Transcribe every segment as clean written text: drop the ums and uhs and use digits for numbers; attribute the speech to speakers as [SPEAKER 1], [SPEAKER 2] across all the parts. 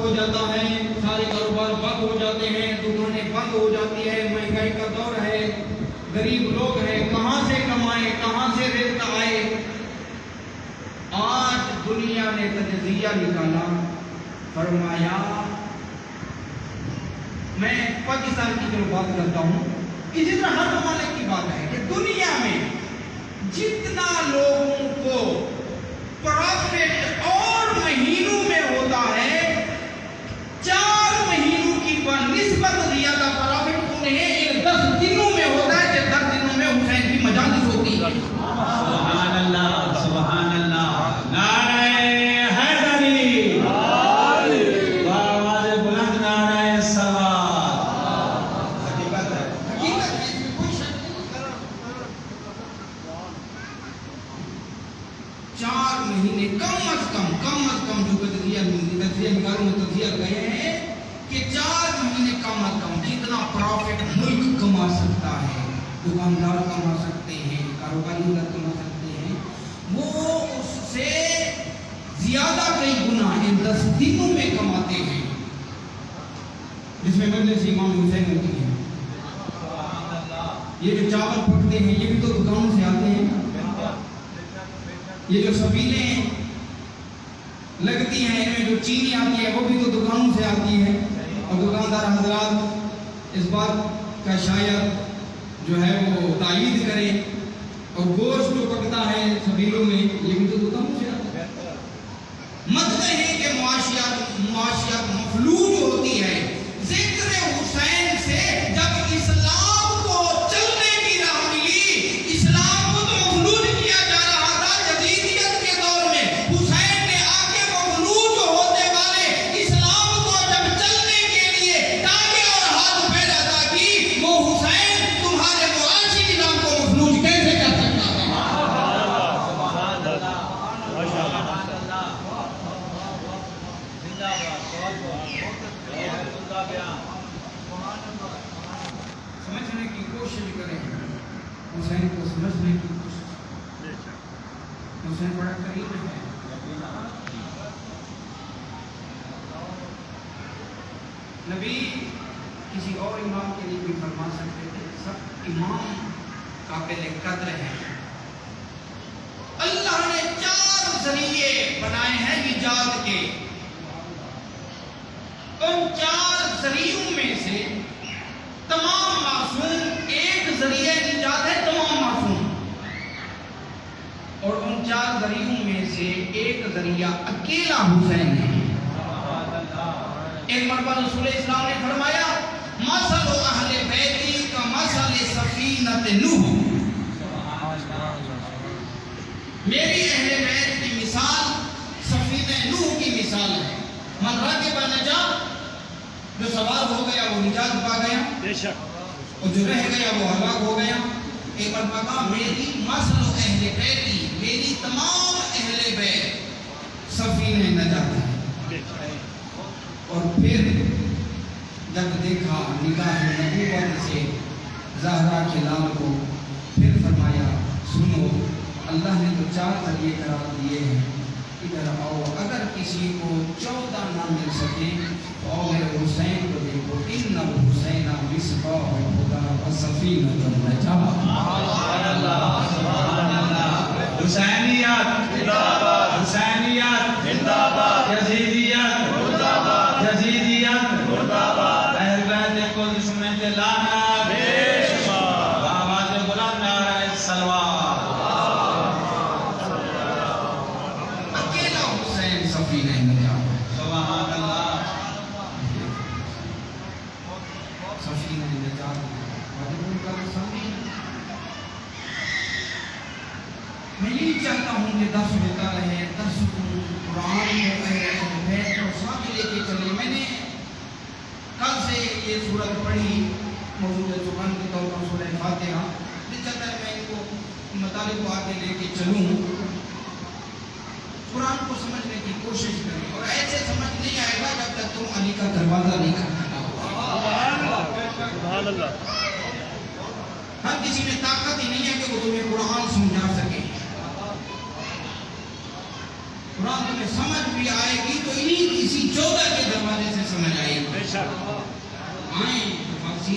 [SPEAKER 1] ہو جاتا ہے، سارے کاروبار بند ہو جاتے ہیں، دکانیں بند ہو جاتی ہے، مہنگائی کا دور ہے، غریب لوگ ہیں، کہاں سے کمائیں، کہاں سے رزق آئے؟ آج دنیا نے تجزیہ نکالا، فرمایا میں پاکستان کی جو بات کرتا ہوں، اسی طرح ہر ممالک کی بات ہے کہ دنیا میں جتنا لوگوں کو پرافٹ اور مہینوں میں ہوتا ہے، 4 مہینوں کی بنسبت زیادہ پرافٹ انہیں ان 10 دنوں میں ہوتا ہے کہ 10 دنوں میں حسین کی مجالس ہوتی ہے۔
[SPEAKER 2] سبحان اللہ، سبحان اللہ، نعرہ حیدری، آواز بلند نعرہ سواد۔
[SPEAKER 1] حقیقت ہے، حقیقت ہے، اس میں کوئی شک نہیں۔ 4 مہینے کم از کم جو تجزیہ نگاروں میں تجزیہ گئے ہیں کہ 4 مہینے کم از کم جتنا پرافٹ ملک کما سکتا ہے، دکاندار کما سکتے ہیں، کاروباری کما سکتے ہیں، وہ اس سے زیادہ کئی گنا ان 10 دنوں میں کماتے ہیں، جس میں مجلس امام حسین ہوتی ہے۔ یہ جو چاول پکتے ہیں یہ بھی تو دکانوں سے آتے ہیں، یہ جو سبیلیں لگتی ہیں ان میں جو چینی آتی ہے وہ بھی تو دکانوں سے آتی ہے، اور دکاندار حضرات اس بات کا شاید جو ہے وہ تائید کریں، اور گوشت جو پکتا ہے سبیلوں میں یہ بھی تو دکانوں سے آتا ہے۔ مطلب ہے کہ معاشیات مفلوج ہوتی ہے۔ ذکر حسین سے جب اسلام کو چلنے کی راہ ملی، اسلام کو تو مفلوج کیا جا رہا تھا جدیدیت کے دور میں، حسین نے آ کے مفلوج ہونے والے اسلام کو جب چلنے کے لیے ٹانگیں اور ہاتھ پھیلا تھا کہ وہ حسین تمہارے معاشی نظام کو مفلوج کیسے کر سکتا تھا؟ سمجھنے کی کوشش کریں، حسین کو سمجھنے کی کوشش۔ حسین بڑا قریب ہے۔ نبی کسی اور امام کے لیے بھی فرما سکتے تھے، سب امام قابل قدر ہیں۔ اللہ نے 4 ذریعے بنائے ہیں ایجاد کے، ان 4 ذریعوں میں سے تمام معصوم ایک ذریعہ ایجاد ہے، تمام معصوم، اور ان 4 ذریعوں میں سے ایک ذریعہ اکیلا حسین ہے۔ ایک مرتبہ رسول اسلام نے فرمایا مثل اہل بیتی کا مثل سفینۃ نوح، میری اہل بیت کی مثال سفینہ نوح کی مثال ہے۔ من راکب نجا، جو سوار ہو گیا وہ نجات پا گیا، اور جو رہ گیا وہ ہلاک ہو گیا۔ ایک مرتبہ کہا میری مثل اہل بیتی، میری تمام اہل بیت سفینہ نجات ہے۔ اور پھر جب دیکھا نگاہ نبوت سے زہرا کے لال کو، پھر فرمایا سنو، اللہ نے تو 4 ذریعے قرار دیے ہیں، ادھر آؤ، اگر کسی کو 14 نہ مل سکے تو آؤ میرے حسین کو دیکھو، ان الحسین مصباح الہدی و سفینۃ النجاۃ۔
[SPEAKER 2] سبحان اللہ، سبحان اللہ، حسینیت زندہ باد، حسینیت زندہ باد، یزیدیت مردہ باد، یزیدیت مردہ باد، اہل بیت کو دشمن سے لانا بے شمار، آواز بلند نعرہ سلوات۔
[SPEAKER 1] اکیلا حسین سفینہ نجات،
[SPEAKER 2] سبحان اللہ،
[SPEAKER 1] سفینہ نجات۔ میں یہی چاہتا ہوں کہ درس ہوتا رہے، درس قرآن کو اہل بیت کو ساتھ لے کے چلے۔ میں نے کل سے یہ سورت پڑھی، موضوع زبان کے طور پر سورہ فاتحہ، دل چاہتا ہے میں ان کو مطالب کو آگے لے کے چلوں، قرآن کو سمجھنے کی کوشش کریں، اور ایسے سمجھ نہیں آئے گا جب تک تم علی کا دروازہ نہیں کھٹکھٹاؤ۔
[SPEAKER 3] سبحان اللہ۔
[SPEAKER 1] ہر کسی میں طاقت ہی نہیں ہے کہ وہ تمہیں قرآن سمجھا سکے۔ قرآن تمہیں سمجھ بھی آئے گی تو انہی کسی 14 کے دروازے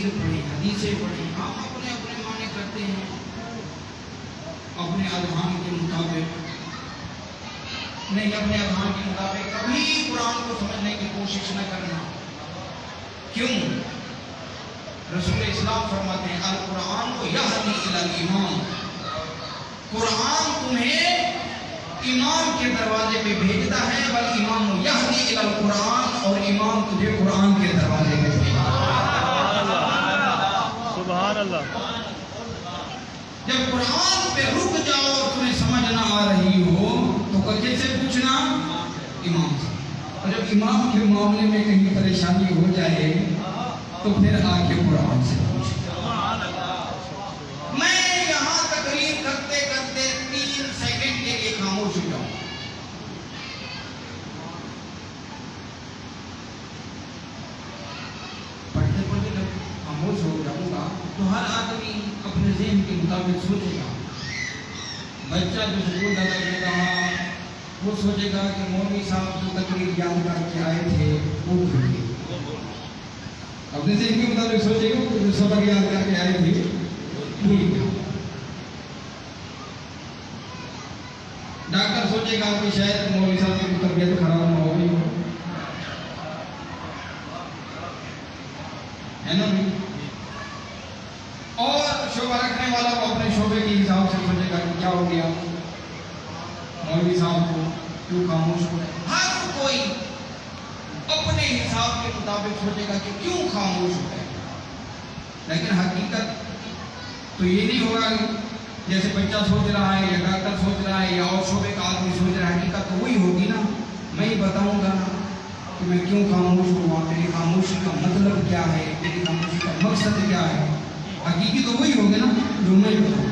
[SPEAKER 1] تفسیر پڑھی، حدیثیں پڑھی، ہم اپنے اپنے معنی کرتے ہیں اپنے اذہان کے مطابق، نہیں اپنے اذہان کے مطابق کبھی قرآن کو سمجھنے کی کوشش نہ کرنا. کیوں؟ رسول اسلام فرماتے ہیں القرآن کو یہدی الی الایمان، قرآن تمہیں ایمان کے دروازے پہ بھیجتا ہے، بل ایمان یہدی الی القرآن، اور ایمان تجھے قرآن کے دروازے پہ بھیجتا ہے.
[SPEAKER 3] سبحان اللہ.
[SPEAKER 1] جب قرآن پہ رک جاؤ اور تمہیں سمجھ نہ آ رہی ہو تو کس سے پوچھنا؟ امام سے. اور جب امام کے معاملے میں کہیں پریشانی ہو جائے تو پھر آ کے قرآن سے پوچھنا. میں یہاں تقریر کرتے کرتے 3 سیکنڈ کے لیے خاموش ہو جاؤں. پڑھتے پڑھتے جب خاموش ہو جاؤں گا تو ہر آدمی اپنے ذہن کے مطابق سوچے گا. بچہ جو سکول جاتا ہے وہ سوچے گا کہ مولوی صاحب جو تقریر یاد کر کے آئے تھے وہ بھول گئے. اپنے ذہن کے مطابق سوچے گا کہ جو سبق یاد کر کے آئے تھے بھول گئے. ڈاکٹر سوچے گا کہ شاید مولوی صاحب کی طبیعت خراب نہ ہو گئی ہے نا. اور شعبہ رکھنے والا کو اپنے شعبے کے حساب سے سوچے گا کہ کیا ہو گیا مولوی صاحب کو کیوں خاموش ہو گئے. ہر کوئی اپنے حساب کے مطابق سوچے گا کہ کیوں خاموش ہو گئے. لیکن حقیقت تو یہ نہیں ہوگا جیسے بچہ سوچ رہا ہے یا ڈاکٹر سوچ رہا ہے یا اور شعبے کا آدمی سوچ رہا ہے. حقیقت تو وہی ہوگی نا. میں ہی بتاؤں گا نا کہ میں کیوں خاموش ہوا، میری خاموشی کا مطلب کیا ہے، میری خاموشی کا مقصد کیا ہے. حقیقی تو وہی ہوگی نا جو میں بتاؤں.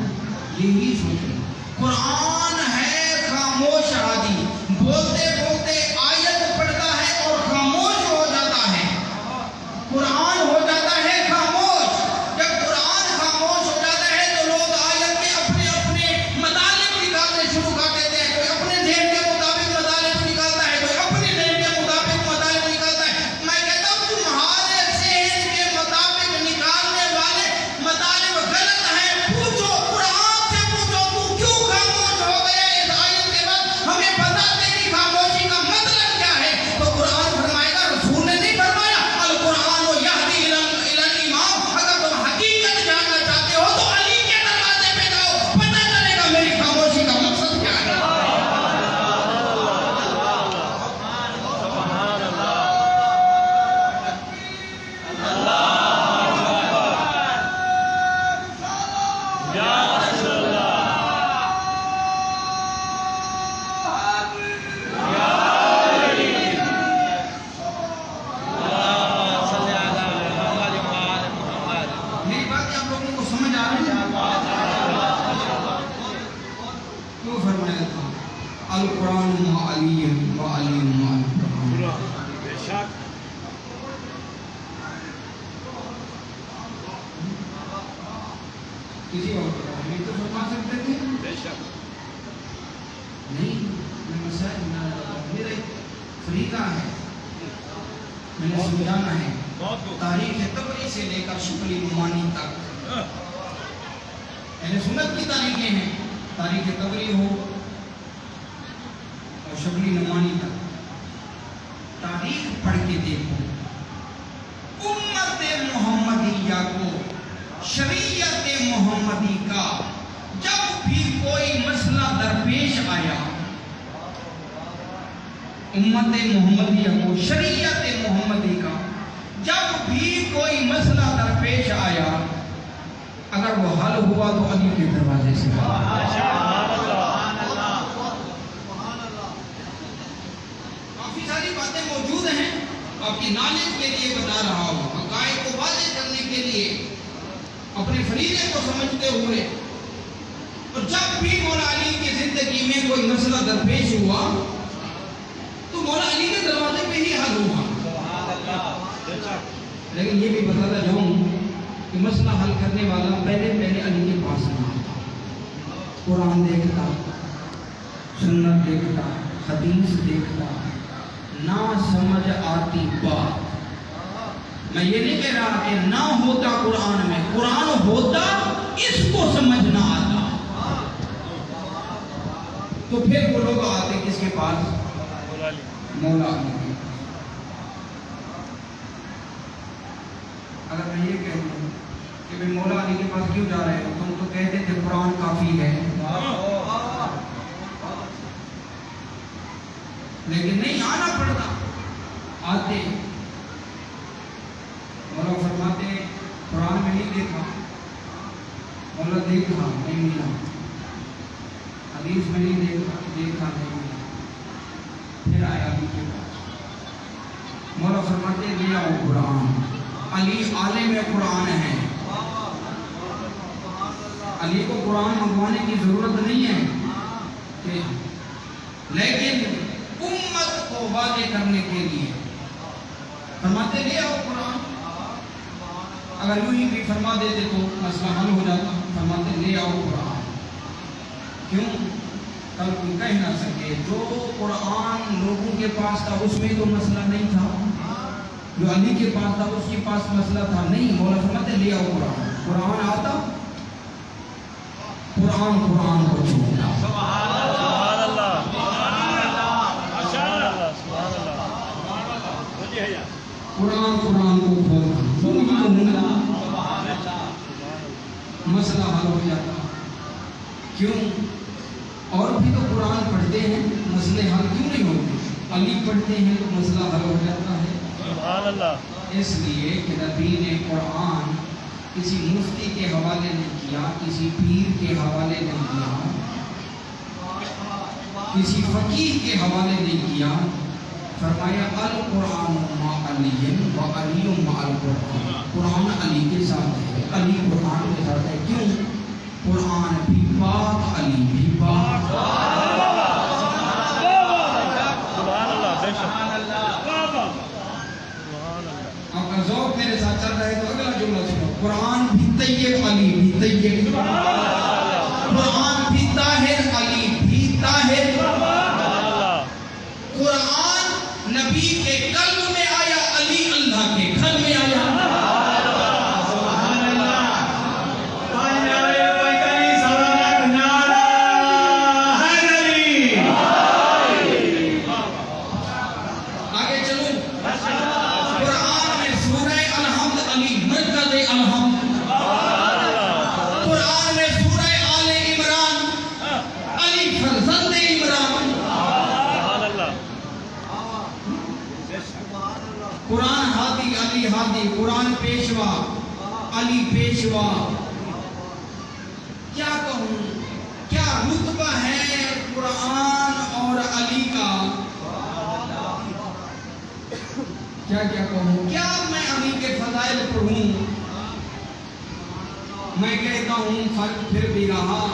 [SPEAKER 1] یہی سوچیں. قرآن ہے خاموش ہادی، بولتے بولتے آیت پڑھتا ہے اور خاموش ہو جاتا ہے. قرآن ہو جاتا ہے خاموش. جب قرآن خاموش ہو جاتا ہے تو لوگ آیت کے اپنے اپنے مطالب نکالنے شروع کر دیتے ہیں. کوئی اپنے ذہن کے مطابق مطالب نکالتا ہے، کوئی اپنے ذہن کے مطابق مطالب نکالتا ہے. میں کہتا ہوں تمہارے ذہن کے مطابق نکالنے والے مطالب غلط ہیں. پوچھو قرآن سے، پوچھو تو کیوں خاموش ہو گیا اس آیت کے بعد؟ ہمیں بتا تیری خاموشی کا مطلب کیا ہے. تو قرآن فرمائے گا، رسول نے نہیں فرمایا القرآن یہدی الی الایمان. اگر تم حقیقت جاننا چاہتے ہو تو علی کے دروازے پہ جاؤ، پتہ چلے گا میری خاموشی کا مقصد کیا ہے. میری بات آپ لوگوں کو سمجھ آ رہی ہے؟ کیوں فرمایا تھا القرآن مع علی و علی مع القرآن.
[SPEAKER 3] بے شک.
[SPEAKER 1] کسی اور ہمیں تو فرما سکتے تھے
[SPEAKER 3] بے شک.
[SPEAKER 1] نہیں. میں مسائل میرا ایک طریقہ ہے، میں نے سمجھانا ہے. تاریخ تبری سے لے کر شکلی نعمانی تک یعنی سنت کی تاریخیں ہیں. تاریخ تبری ہو اور شکلی نعمانی تک تاریخ پڑھ کے دیکھو. امت محمدیہ کو، شریعت محمدی کا جب بھی کوئی مسئلہ درپیش آیا، امت محمدیہ کو، شریعت محمدی کا جب بھی کوئی مسئلہ درپیش آیا، اگر وہ حل ہوا تو علی کے دروازے سے حل. کافی ساری باتیں موجود ہیں، آپ کی نالج کے لیے بتا رہا ہوں، حقائق کو واضح کرنے کے لیے، اپنے فریضے کو سمجھتے ہوئے. اور جب بھی مولا علی کی زندگی میں کوئی مسئلہ درپیش ہوا تو مولا علی کے دروازے پہ ہی حل ہوا. لیکن یہ بھی بتاتا جاؤں کہ مسئلہ حل کرنے والا پہلے علی کے پاس نہ آتا. قرآن دیکھتا، سنت دیکھتا، حدیث دیکھتا، نہ سمجھ آتی بات. میں میں یہ نہیں کہہ رہا کہ نہ ہوتا قرآن میں، قرآن ہوتا، اس کو سمجھ نہ آتا تو پھر وہ لوگ آتے کس کے پاس؟ مولا علی کے پاس۔ اگر میں یہ کہہ دوں کہ بھئی مولا علی کے پاس کیوں جا رہے ہو، تم تو کہتے تھے قرآن کافی ہے، لیکن نہیں آنا پڑتا، آتے۔ مولا فرماتے قرآن میں نہیں دیکھا، مولا دیکھا نہیں ملا، حدیث میں نہیں دیکھا نہیں ملا، پھر آیا علی کے پاس۔ مولا فرماتے لے آؤ قرآن، علی عالم قرآن ہے، علی کو قرآن منگوانے کی ضرورت نہیں ہے، لیکن امت کو واضح کرنے کے لیے فرماتے لے آؤ قرآن۔ اگر یوں ہی بھی فرما دیتے تو مسئلہ حل ہو جاتا، فرماتے لے آؤ قرآن۔ کیوں؟ کل کوئی کہہ نہ سکے جو قرآن لوگوں کے پاس تھا اس میں تو مسئلہ نہیں تھا، جو علی کے پاس تھا اس کے پاس مسئلہ تھا، نہیں۔ مولا فرماتے لے آؤ قرآن۔ قرآن آتا، قرآن کو چھوڑنا،
[SPEAKER 3] سبحان اللہ،
[SPEAKER 1] قرآن کو کھولنا، مسئلہ حل ہو جاتا۔ کیوں؟ اور بھی تو قرآن پڑھتے ہیں، مسئلے حل کیوں نہیں ہوتے؟ علی پڑھتے ہیں تو مسئلہ حل ہو جاتا ہے۔
[SPEAKER 3] سبحان اللہ۔
[SPEAKER 1] اس لیے کہ نبی نے قرآن کسی مفتی کے حوالے نہیں کیا، کسی پیر کے حوالے نہیں کیا، کسی فقیہ کے حوالے نہیں کیا، فرمایا القرآن مع علی و علی مع القرآن، قرآن علی کے ساتھ ہے، علی قرآن کے ساتھ ہے۔ کیوں؟ قرآن بھی پاک، علی بھی پاک۔
[SPEAKER 3] سبحان اللہ، بے شک۔
[SPEAKER 1] آپ کا ذوق میرے ساتھ چل رہا ہے تو اگلا جملہ سنو، قرآن بھی طیب، علی بھی طیب، قرآن بھی طاہر، علی بھی طاہر۔ قرآن نبی کے قلب میں آیا، علی اللہ کے گھر میں آیا۔ قرآن ہادی، علی ہادی، قرآن پیشوا، علی پیشوا۔ کیا کہوں، کیا رتبہ ہے قرآن اور علی کا، کیا کہوں، کیا میں علی کے فضائل پڑھوں؟ میں کہتا ہوں فرق پھر بھی رہا۔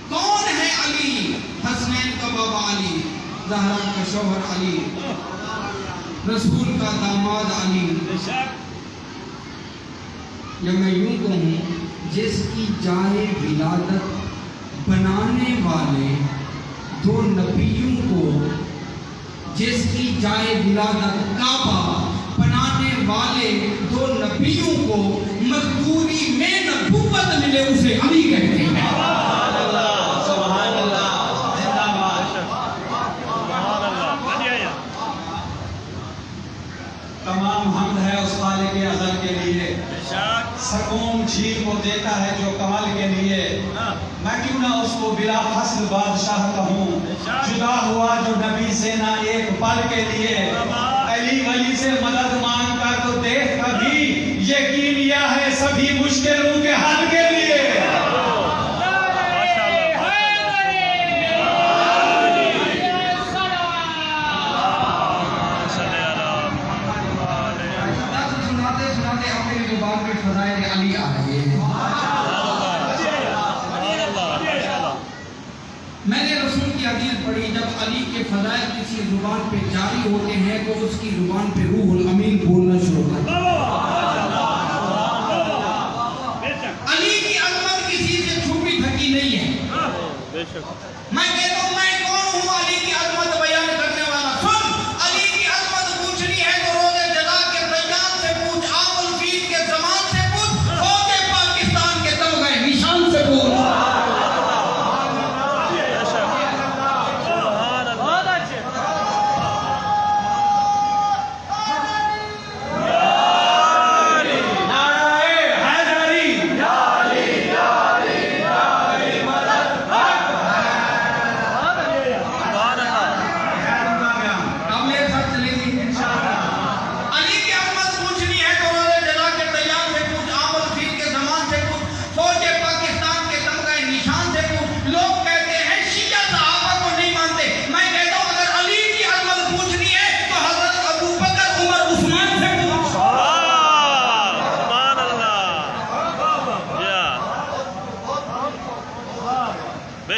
[SPEAKER 1] کون ہے علی؟ حسنین کا بابا علی، زہرا کا شوہر علی، رسول کا داماد علی۔ یا میں یوں کہوں جس کی جائے ولادت بنانے والے دو نبیوں کو، جس کی جائے ولادت کعبہ بنانے والے دو نبیوں کو مزدوری میں نبوت ملے، اسے علی کہتے ہیں۔
[SPEAKER 2] تمام حمد ہے اس خالق ازل کے لیے، سکون جھیل کو دیتا ہے جو کمال کے لیے۔ میں کیوں نہ اس کو بلا فصل بادشاہ کہوں، جدا ہوا جو نبی سے نہ ایک پل کے لیے۔ علی ولی سے مدد مانگ کر تو دیکھ کبھی، یقین یہ ہے سبھی مشکلوں کے حل کے لیے۔
[SPEAKER 1] فضائل علی آ رہے ہیں۔ میں نے رسول کی حدیث پڑھی، جب علی کے فضائل کسی زبان پہ جاری ہوتے ہیں تو اس کی زبان پہ روح الامین بولنا شروع کرتا ہے۔ علی کی عظمت کسی سے چھپی تھکی نہیں ہے۔ میں کہتا ہوں میں کون ہوں علی کی عظمت بیان کرنے والا؟ سن، علی کی عظمت پوچھنی ہے تو روز جزا کے دیان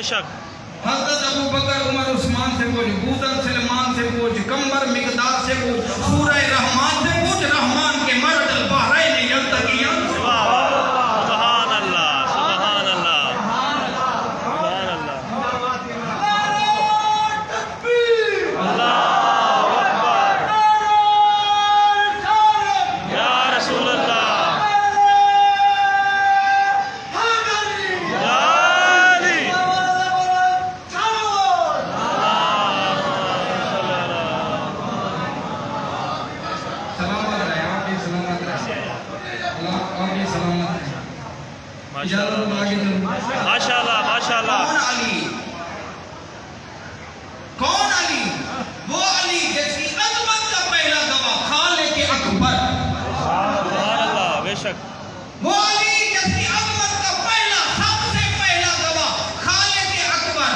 [SPEAKER 3] شک
[SPEAKER 1] حضرت ابو بکر عمر عثمان سے پوچھ، بوذر سلمان سے پوچھ، کمبر مقداد سے پوچھ، سورہ رحمان سے پوچھ، رحمان کے مرد البحرین یلتقیان۔
[SPEAKER 3] سبحان اللہ سبحان اللہ سبحان اللہ اللہ اکبر یا رسول اللہ یا علی
[SPEAKER 1] سلامت رہے، آپ بھی سلامت رہے، اللہ آپ بھی سلامت رہے۔ اجازت آگے چلوں۔
[SPEAKER 3] ماشاء اللہ ماشاء اللہ
[SPEAKER 1] کون علی؟ کون علی؟ وہ علی جس کی عظمت کا پہلا گواہ خالق اکبر۔
[SPEAKER 3] سبحان اللہ بے شک
[SPEAKER 1] وہ علی جس کی عظمت کا پہلا سب سے پہلا گواہ خالق اکبر،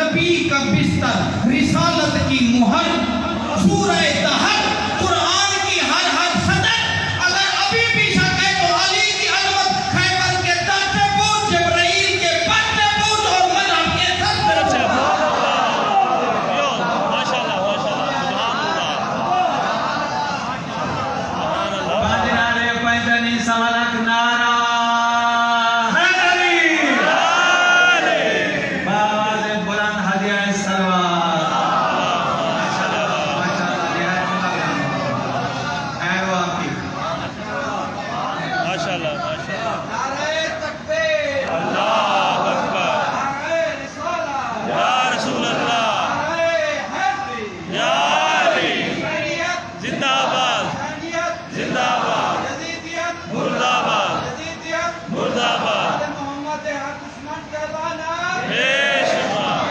[SPEAKER 1] نبی کا بستر، رسالت کی مہر، سورہ دہر، قرآن کی ہر صدر۔ اگر ابھی بھی شک ہے تو علی کی عظمت خیبر کے در سے پوچھ، جبرائیل کے پر سے پوچھ، اور مذہب کے سر سے پوچھ۔
[SPEAKER 3] ماشاء اللہ ماشاء اللہ سبحان اللہ سبحان اللہ
[SPEAKER 2] بادرارے پیدنی سوالک نارا حیدری باواز بلند ہدیہ سروار ماشاءاللہ نہایت مقبول خیر و عافیت
[SPEAKER 3] ماشاء اللہ ماشاء اللہ اللہ اکبر یا رسول اللہ یا علی زندہ باد زندہ باد مرد آباد مرد آباد بے شمار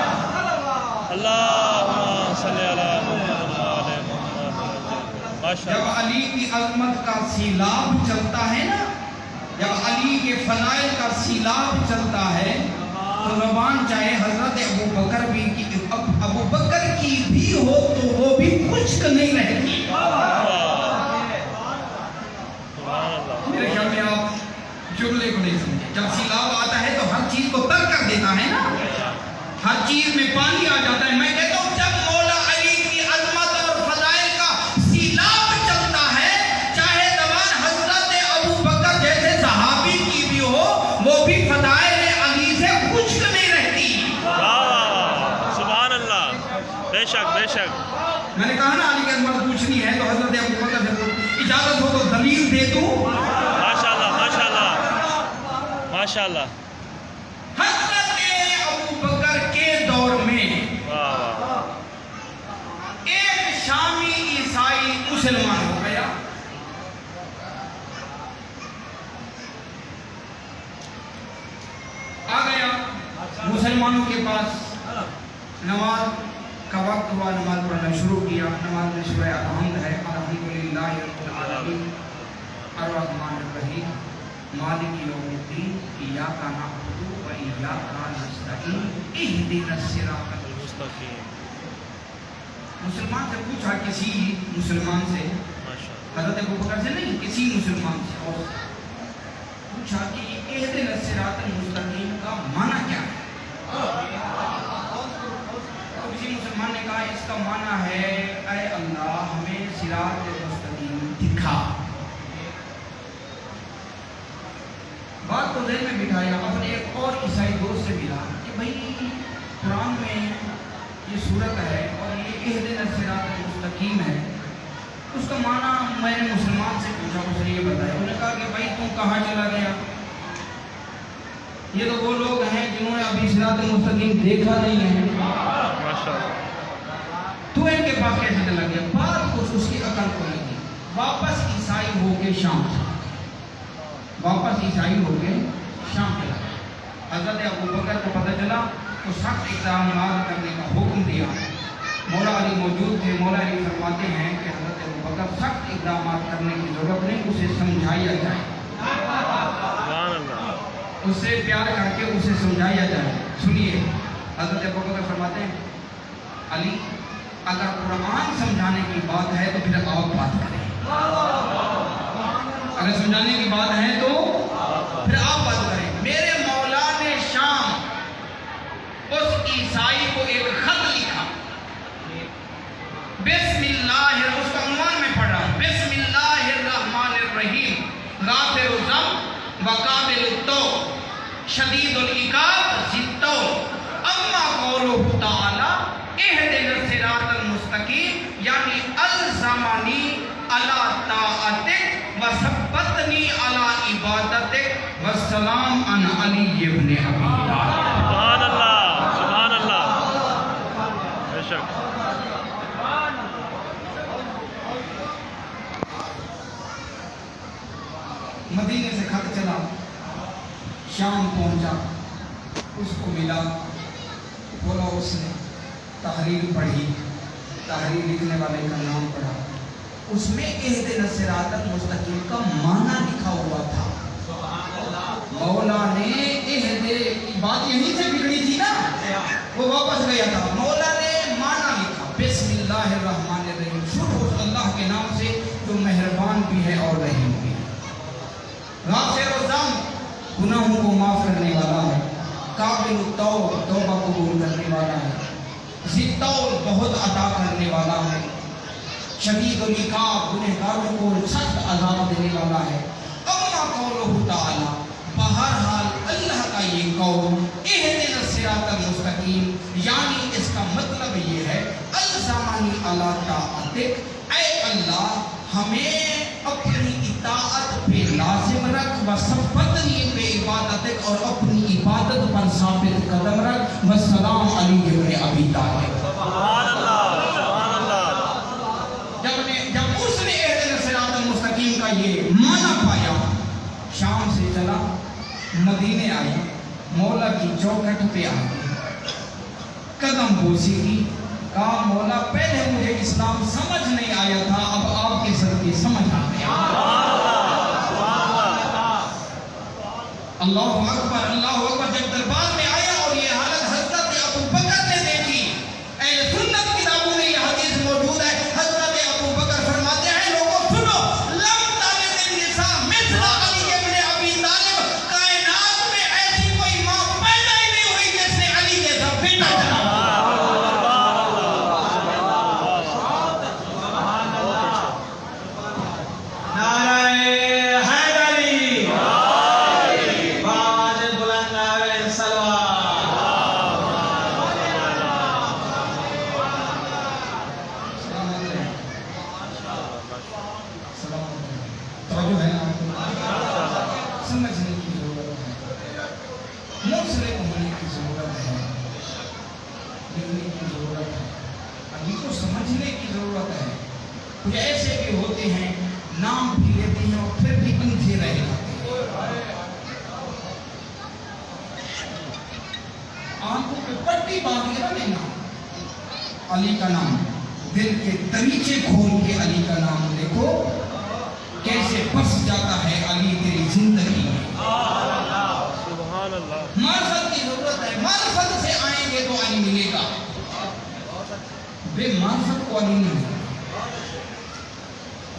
[SPEAKER 3] اللہم صلی علی محمد وعلی محمد ماشاء
[SPEAKER 1] جب
[SPEAKER 3] اللہ
[SPEAKER 1] علی کی عظمت کا سیلاب چلتا ہے نا، جب علی کے فضائل کا سیلاب چلتا ہے تو زبان چاہے حضرت ابو بکر کی بھی ہو تو وہ بھی خشک نہیں رہتی۔
[SPEAKER 3] سبحان اللہ
[SPEAKER 1] میرے خیال میں آپ جملے کو نہیں سمجھے۔ جب سیلاب آتا ہے تو ہر چیز کو تر کر دیتا ہے نا، ہر چیز میں پانی آ جاتا ہے۔ میں کہتا ہوں جب مولا علی کی عظمت اور فضائل کا سیلاب چلتا ہے، چاہے زبان حضرت ابو بکر جیسے صحابی کی بھی ہو، وہ بھی فضائل علی سے خشک نہیں رہتی۔
[SPEAKER 3] سبحان اللہ بے شک بے شک
[SPEAKER 1] میں نے کہا نا علی کی عظمت پوچھنی ہے تو حضرت ابو بکر سے پوچھ، اجازت ہو تو دلیل دے دوں۔
[SPEAKER 3] ماشاء اللہ ماشاء اللہ ماشاء اللہ
[SPEAKER 1] حضرت ابو بکر کے دور میں
[SPEAKER 3] واہ واہ
[SPEAKER 1] ایک شامی عیسائی مسلمان ہو گیا۔ آ گیا مسلمانوں کے پاس، نماز کا وقت ہوا، نماز پڑھنا شروع کیا۔ نماز میں سورہ الحمد ہے، الحمدللہ رب العالمین الرحمن الرحیم مالک یوم الدین ایاک نعبد و ایاک نستعین اہدنا الصراط المستقیم۔ مسلمان سے پوچھا، کسی مسلمان سے،
[SPEAKER 3] ماشاء
[SPEAKER 1] حضرت ابو بکر سے نہیں، کسی مسلمان سے، اور پوچھا کہ یہ اہدنا الصراط المستقیم کا معنی کیا ہے؟ تو کسی مسلمان نے کہا اس کا معنی ہے اے اللہ ہمیں صراط مستقیم دکھا۔ بات کو ذہن میں بٹھایا، اور ایک اور عیسائی دوست سے ملا کہ بھائی قرآن میں یہ صورت ہے اور یہ اہدنا الصراط المستقیم ہے، اس کا معنی میں نے مسلمان سے پوچھا، اس نے یہ بتایا۔ انہوں نے کہا کہ بھائی تم کہاں چلا گیا؟ یہ تو وہ لوگ ہیں جنہوں نے ابھی صراط المستقیم دیکھا نہیں ہے،
[SPEAKER 3] اللہ
[SPEAKER 1] تو ان کے پاس کیسے چلا گیا؟ بات کچھ اس کی عقل کو لگی، واپس عیسائی ہو کے شام چلا، واپس عیسائی ہو کے شام چلا گیا۔ حضرت ابو بکر کو پتہ چلا تو سخت اقدامات کرنے کا حکم دیا۔ مولا علی موجود تھے، مولا علی فرماتے ہیں کہ حضرت ابو بکر سخت اقدامات کرنے کی ضرورت نہیں، اسے سمجھایا جائے،
[SPEAKER 3] سبحان اللہ
[SPEAKER 1] اس سے پیار کر کے اسے سمجھایا جائے۔ سنیے حضرت ابو بکر فرماتے ہیں علی اگر قرآن سمجھانے کی بات ہے تو پھر آپ بات کریں، اگر سمجھانے کی بات ہے تو پھر آپ بات کریں۔ میرے مولا نے شام اس الزمانی علی طاعتک وثبتنی علی عبادتک والسلام عن علی ابن ابی طالب.
[SPEAKER 3] سبحان اللہ سبحان اللہ بے شک
[SPEAKER 1] مدینے سے خط چلا، شام پہنچا، اس کو ملا، بولا، اس نے تحریر پڑھی، تحریر لکھنے والے کا نام پڑھا، اس میں اہدنا الصراط المستقیم کا معنی لکھا ہوا تھا. مولا نے بات یہیں سے بگڑی تھی نا، وہ واپس گیا تھا، مولا نے معنی لکھا، بسم اللہ الرحمن الرحیم، شروع اللہ کے نام سے جو مہربان بھی ہے اور رحیم بھی ہے. غافر الذنب، گناہوں کو معاف کرنے والا ہے، قابل التوب، توبہ قبول کرنے والا ہے، ذی الطول، بہت عطا کرنے والا ہے، شدید العقاب، گنہگاروں کو سخت عذاب دینے والا ہے. اما قولہ تعالی، بہرحال اللہ کا یہ قول، اہدنا الصراط المستقیم، یعنی اس کا مطلب یہ ہے الزمانی علی طاعتک، اے اللہ ہمیں اپنی اطاعت پہ لازم رکھ، وثبتنی پہ عبادتک، اور اپنی عبادت پر ثابت قدم رکھ، والسلام علی ابن ابی طالب.
[SPEAKER 3] سبحان اللہ سبحان اللہ.
[SPEAKER 1] جب اس نے اہدنا الصراط المستقیم کا یہ معنی پایا، شام سے چلا، مدینے آیا، مولا کی چوکھٹ پہ آ گئی، قدم بوسی کی، کہا مولا پہلے مجھے اسلام سمجھ نہیں آیا تھا، اب آپ کے صدقے سمجھ آ گیا. اللہ اکبر اللہ اکبر. جب دربار میں آیا اور یہ حالت حضرت ابو بکر نے دیکھی، اہل سنت کتابوں میں یہ حدیث موجود ہے، حضرت ابو بکر فرماتے ہیں لوگوں سنو، لم تلد النساء مثل علی ابن ابی طالب، کائنات میں ایسی کوئی ماں پیدا ہی نہیں ہوئی جس نے علی جیسا بیٹا جنم. توجہ ہے آپ کو، سمجھنے کی ضرورت ہے، منصرف ہونے کی ضرورت ہے، دیکھنے کی ضرورت ہے، ابھی کو سمجھنے کی ضرورت ہے. کچھ ایسے بھی ہوتے ہیں نام بھی لیتے ہیں اور پھر بھی اندھے رہ جاتے ہیں، آنکھوں پہ پٹی باندھ کے نہ لینا. علی کا نام دل کے دریچے کھول کے علی کا نام دیکھو کیسے بس جاتا ہے علی تیری زندگی میں.
[SPEAKER 3] سبحان اللہ.
[SPEAKER 1] معرفت کی ضرورت ہے، معرفت سے آئیں گے تو علی ملے گا، بے معرفت کو علی نہیں ملے گا.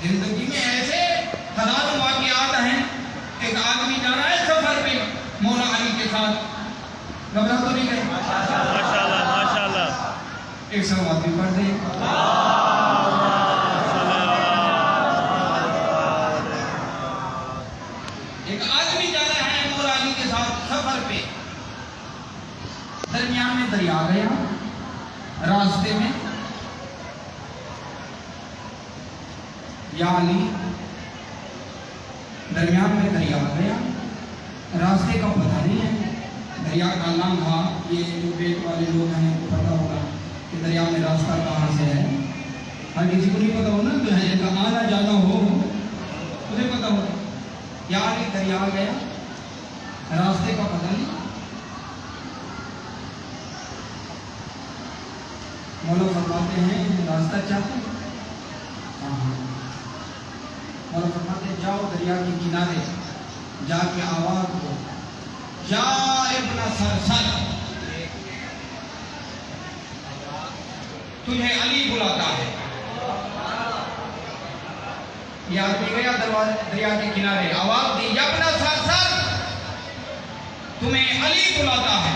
[SPEAKER 1] زندگی میں ایسے ہزاروں واقعات ہیں. ایک آدمی جا رہا ہے سفر پہ مولا علی کے ساتھ، گھبرا تو نہیں گئے؟
[SPEAKER 3] ماشاءاللہ ماشاءاللہ.
[SPEAKER 1] ایک صلوات بھی پڑھ دیں. ایک آدمی جا رہا ہے مولا علی کے ساتھ سفر پہ، درمیان میں دریا گیا، راستے میں یا علی درمیان میں دریا گیا، راستے کا پتہ نہیں ہے، دریا کا نام تھا. یہ جو بیت والے لوگ ہیں ان کو پتہ ہوگا کہ دریا میں راستہ کہاں سے ہے. ہر کسی کو نہیں پتہ ہو نا، جو ہے جن کا آنا جانا ہو اسے پتہ ہوگا. یا علی دریا گیا، راستے کا پتہ نہیں. مولا فرماتے ہیں راستہ چاہتے ہیں؟ ہاں. مولا فرماتے ہیں جاؤ دریا کے کنارے جا کے آواز دو، یا ابن سرسر، تجھے علی بلاتا ہے. یہ آدمی گیا دریا کے کنارے، آواز دی، یا ابن سرسر، تمہیں علی بلاتا ہے.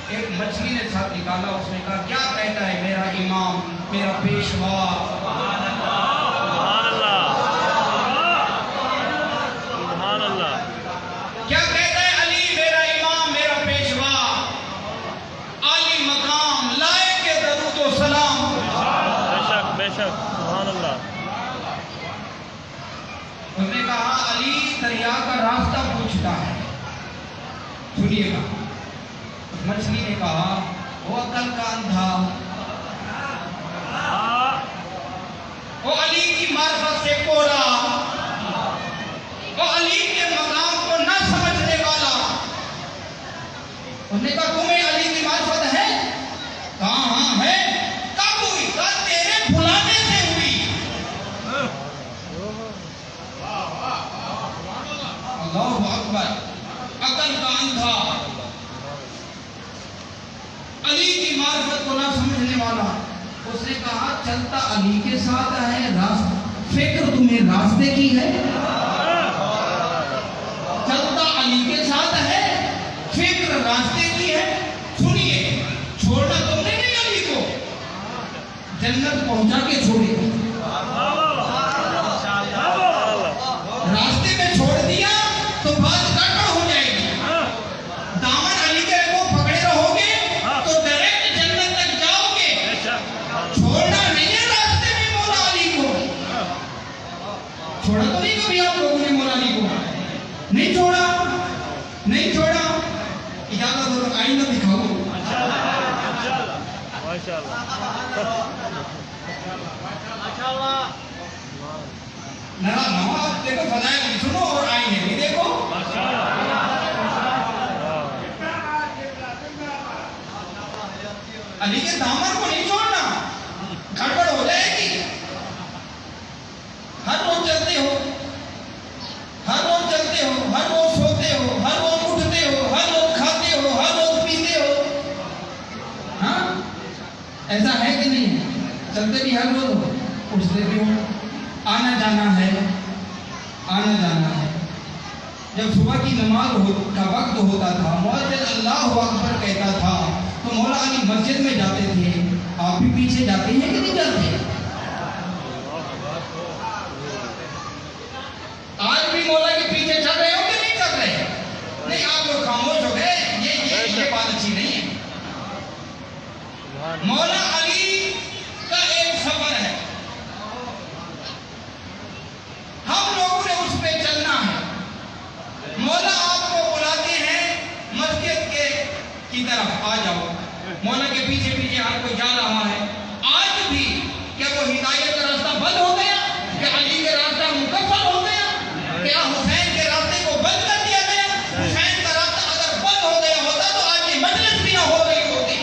[SPEAKER 1] ایک مچھلی نے ساتھ نکالا، اس نے کہا کیا کہتا ہے میرا امام، میرا پیشوا؟
[SPEAKER 3] سبحان اللہ سبحان اللہ.
[SPEAKER 1] کیا کہتا ہے علی میرا امام، میرا پیشوا، عالی مقام، لائق درود و سلام.
[SPEAKER 3] بے شک بے شک. سبحان اللہ.
[SPEAKER 1] مچھلی نے کہا وہ عقل کا اندھا، وہ علی کی معرفت سے کوڑا، وہ علی کے مقام کو نہ سمجھنے والا، انہوں نے کہا تمہیں علی کی معرفت ہے؟ کہاں ہاں ہے۔ کب ہوئی؟ کہا تیرے بلانے سے ہوئی۔ اللہ اکبر، عقل کا اندھا، علی کی معرفت کو نہ سمجھنے والا۔ اس نے کہا چلتا علی کے ساتھ ہے، فکر تمہیں راستے کی ہے؟ چلتا علی کے ساتھ ہے، فکر راستے کی ہے۔ سنیے، چھوڑنا تم نے نہیں علی کو، جنت پہنچا کے چھوڑے، راستے میں چھوڑ دیا تو بات گڑبڑ ہو جائے گی۔ دامن علی کے کو پکڑے رہو گے تو ڈائریکٹ جنت تک جاؤ گے۔ چھوڑنا نہیں ہے راستے میں مولا علی کو۔ چھوڑا تو نہیں کبھی آپ لوگوں نے مولا علی کو؟ نہیں چھوڑا، نہیں چھوڑا۔ اجازت ہو تو آئندہ دکھاؤ۔ نماز دیکھو، فضائل بھی سنو اور آئینے بھی دیکھو۔ علی کے دامن کو نہیں چھوڑنا، گڑبڑ ہو جائے گی۔ ہر روز چلتے ہو، ہر روز چلتے ہو، ہر روز سوتے ہو، ہر روز اٹھتے ہو، ہر روز کھاتے ہو، ہر روز پیتے ہو۔ ہاں ایسا ہے کہ نہیں؟ چلتے بھی ہر روز ہو، اٹھتے بھی ہو، آنا جانا ہے، آنا جانا ہے۔ جب صبح کی نماز کا وقت ہوتا تھا، مؤذن اللہ اکبر کہتا تھا تو مولا علی مسجد میں جاتے تھے۔ آپ بھی پیچھے جاتے ہیں کہ نہیں جاتے؟ آج بھی مولا کے پیچھے چل رہے ہو کہ نہیں چل رہے؟ نہیں، آپ لوگ خاموش ہو گئے، یہ بات اچھی نہیں ہے۔ مولا علی کا ایک سفر ہے، ہم لوگوں نے اس پہ چلنا ہے۔ مولا آپ کو بلاتے ہیں مسجد کی طرف، آ جاؤ۔ مولا کے پیچھے پیچھے ہر کوئی جا رہا ہے۔ آج بھی کیا وہ ہدایت کا راستہ بند ہو گیا؟ کیا علی کے راستہ مکفل ہو گیا؟ کیا حسین کے راستے کو بند کر دیا گیا؟ حسین کا راستہ اگر بند ہو گیا ہوتا تو آج یہ مجلس بھی نہ ہو رہی ہوتی۔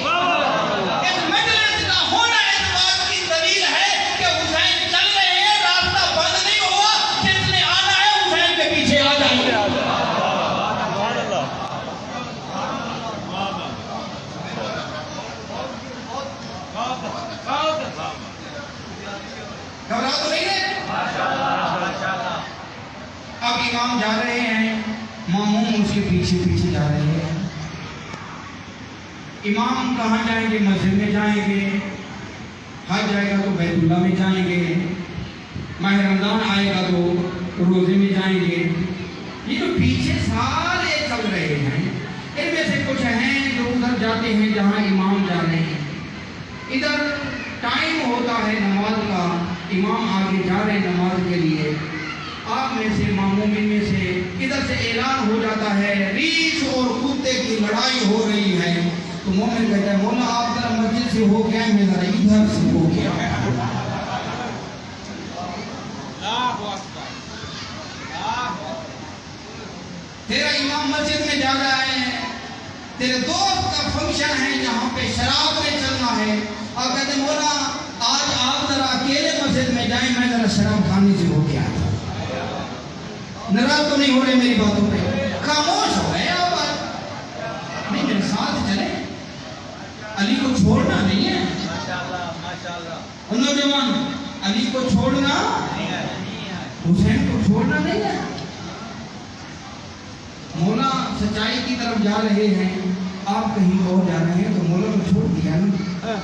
[SPEAKER 1] اس مجلس کا ہونا اس بات کی دلیل ہے کہ حسین چل رہے ہیں، راستہ بند نہیں ہوا۔ جس نے آنا ہے حسین کے پیچھے آ جائے۔ گھبرا تو نہیں ہے؟ اب امام جا رہے ہیں، ماموم اس کے پیچھے پیچھے جا رہے ہیں۔ امام کہاں جائیں گے؟ مسجد میں جائیں گے، حج جائے گا تو بیت اللہ میں جائیں گے، ماہ رمضان آئے گا تو روزے میں جائیں گے۔ یہ تو پیچھے سارے چل رہے ہیں، ان میں سے کچھ ہیں جو ادھر جاتے ہیں جہاں امام جا رہے ہیں۔ ادھر ٹائم ہوتا ہے نماز کا، امام آگے جا رہے ہیں نماز کے لیے، آپ میں سے مامومین میں سے ادھر سے اعلان ہو جاتا ہے ریچھ اور کتے کی لڑائی ہو رہی ہے، تو مومن کہتا ہے مولا آپ ذرا مسجد سے ہو گیا، میں ذرا ادھر سے ہو گیا۔ تیرا امام مسجد میں جا رہا ہے، تیرے دوست کا فنکشن ہے جہاں پہ شراب میں چلنا ہے، اور کہتے مولا آج آپ ذرا اکیلے مسجد میں جائیں، میں ذرا شراب کھانے سے ہو گیا۔ ناراض تو نہیں ہو رہے میری باتوں پہ؟ خاموش ہو گئے آپ؟ نہیں، میرے ساتھ چلے، علی کو چھوڑنا نہیں ہے۔ نوجوان، علی کو چھوڑنا، حسین کو چھوڑنا نہیں ہے۔ مولا سچائی کی طرف جا رہے ہیں، آپ کہیں اور جا رہے ہیں، تو مولا کو چھوڑ دیا نا۔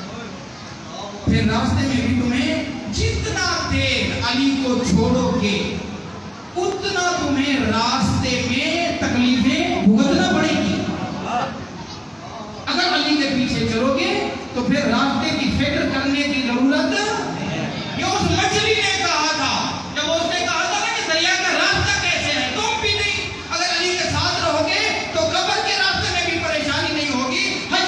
[SPEAKER 1] پھر راستے میں بھی تمہیں جتنا دیر علی کو چھوڑو گے اتنا تمہیں راستے میں تکلیفیں بھگتنا پڑے گی۔ اگر علی کے پیچھے چلو گے تو پھر راستے کی فکر کرنے کی ضرورت۔ یہ اس مچھلی نے کہا تھا، جب اس نے کہا تھا نا کہ دریا کا راستہ کیسے ہے، تم بھی نہیں، اگر علی کے ساتھ رہو گے تو قبر کے راستے میں بھی پریشانی نہیں ہوگی، حج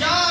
[SPEAKER 1] 4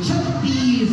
[SPEAKER 1] 36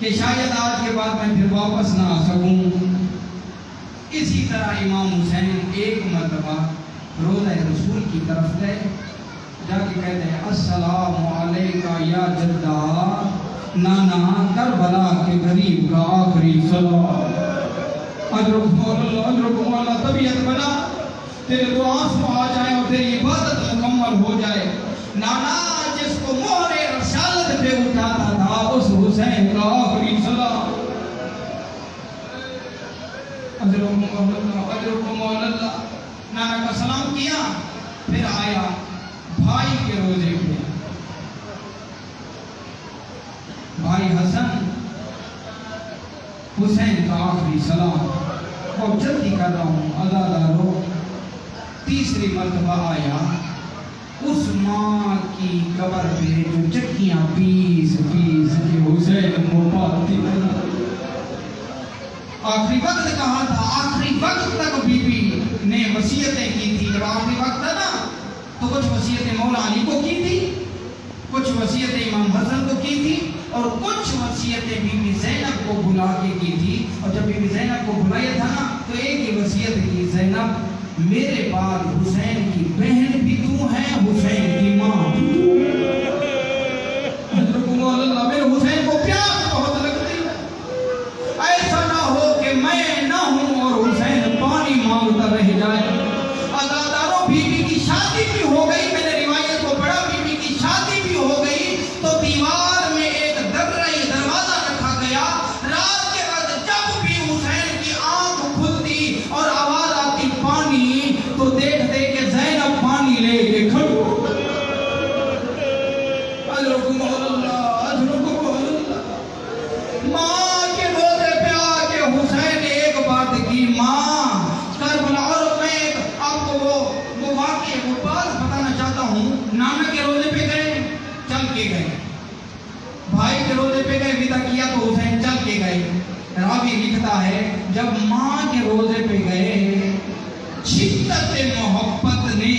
[SPEAKER 1] کہ شاید آج کے بعد میں پھر واپس نہ آ سکوں۔ اسی طرح امام حسین ایک مرتبہ روضہ رسول کی طرف گئے، جا کے کہتے ہیں السلام علیکہ یا جدہ، نانا کربلا کے غریب کا آخری سلام، اجرکم اللہ، طبیعت بنا تیرے تو آنسو آ جائیں اور تیری عبادت مکمل ہو جائے۔ نانا جس کو مہر رسالت پہ اٹھاتا تھا اس حسین کا آخری سلام، اجرکم اللہ، نانا کا سلام کیا، پھر آیا بھائی کے روزے پہ، بھائی حسن حسین کا آخری سلام، بہت جلدی کر رہا ہوں عزادارو۔ تیسری مرتبہ آیا، اس ماں کی قبر پہ جو چکیاں پیس پیس کے حسین مبارک آخری وقت کہا تھا، آخری وقت تک بی بی نے وصیتیں کی تھی۔ جب آخری وقت تھا نا تو کچھ وصیتیں مولا علی کو کی تھی، کچھ وصیتیں امام حسن کو کی تھی، اور کچھ وصیتیں بی بی زینب کو بلا کے کی تھی۔ اور جب بی بی زینب کو بلایا تھا نا تو ایک ہی وصیت کی، زینب میرے بعد حسین کی بہن بھی تو ہے، حسین کی ماں بھی تو ہے۔ اللہ میرے حسین کو پیار بہت لگتی ہے، ایسا نہ ہو کہ میں نہ ہوں اور حسین پانی مانگتا رہ جائے۔ عزاداروں بی بی کی شادی بھی ہو گئی، میں نے روایت کو پڑھا، بی بی کی شادی بھی ہو گئی تو دیوار میں ایک دروازہ رکھا گیا۔ رات کے وقت جب بھی حسین کی آنکھ کھلتی اور آواز آتی پانی، تو دیکھتے کہ زینب پانی لے کے کھڑی، اجرکم اللہ، اجرکم اللہ۔ ماں کے روزے پہ آ کے حسین نے ایک بات کی، ماں کربلا، اور میں آپ کو وہ واقعہ وہ بات بتانا چاہتا ہوں۔ نانا کے روزے پہ گئے، چل کے گئے، بھائی کے روزے پہ گئے، ودا کیا تو حسین چل کے گئے۔ راوی لکھتا ہے جب ماں کے روزے پہ گئے، شدت محبت نے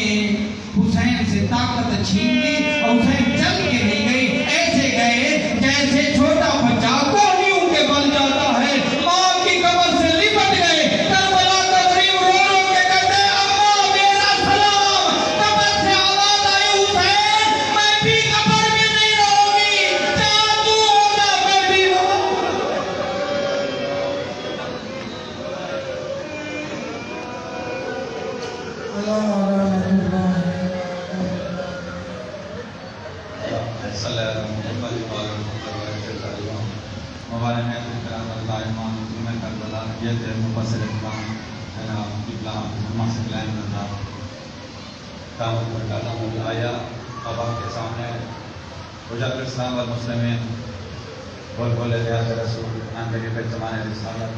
[SPEAKER 1] حسین سے طاقت چھین لی اور حسین چل کے نہیں گئے، ایسے گئے جیسے چھوٹا بچہ کوہنیوں کے بل جاتا ہے، ماں کی قبر سے لپٹ گئے۔ کربلا کا غریب رو رو کے کہتے ہیں اماں میرا سلام، قبر سے آواز آئی حسین میں بھی قبر میں نہیں رہوں گی، چاہ تو ہوگا میں بھی رہوں گا۔
[SPEAKER 2] آیا اب آپ کے سامنے حجت الاسلام والمسلمین بول ریاض رسول ناندگی پہ زمانے رسالت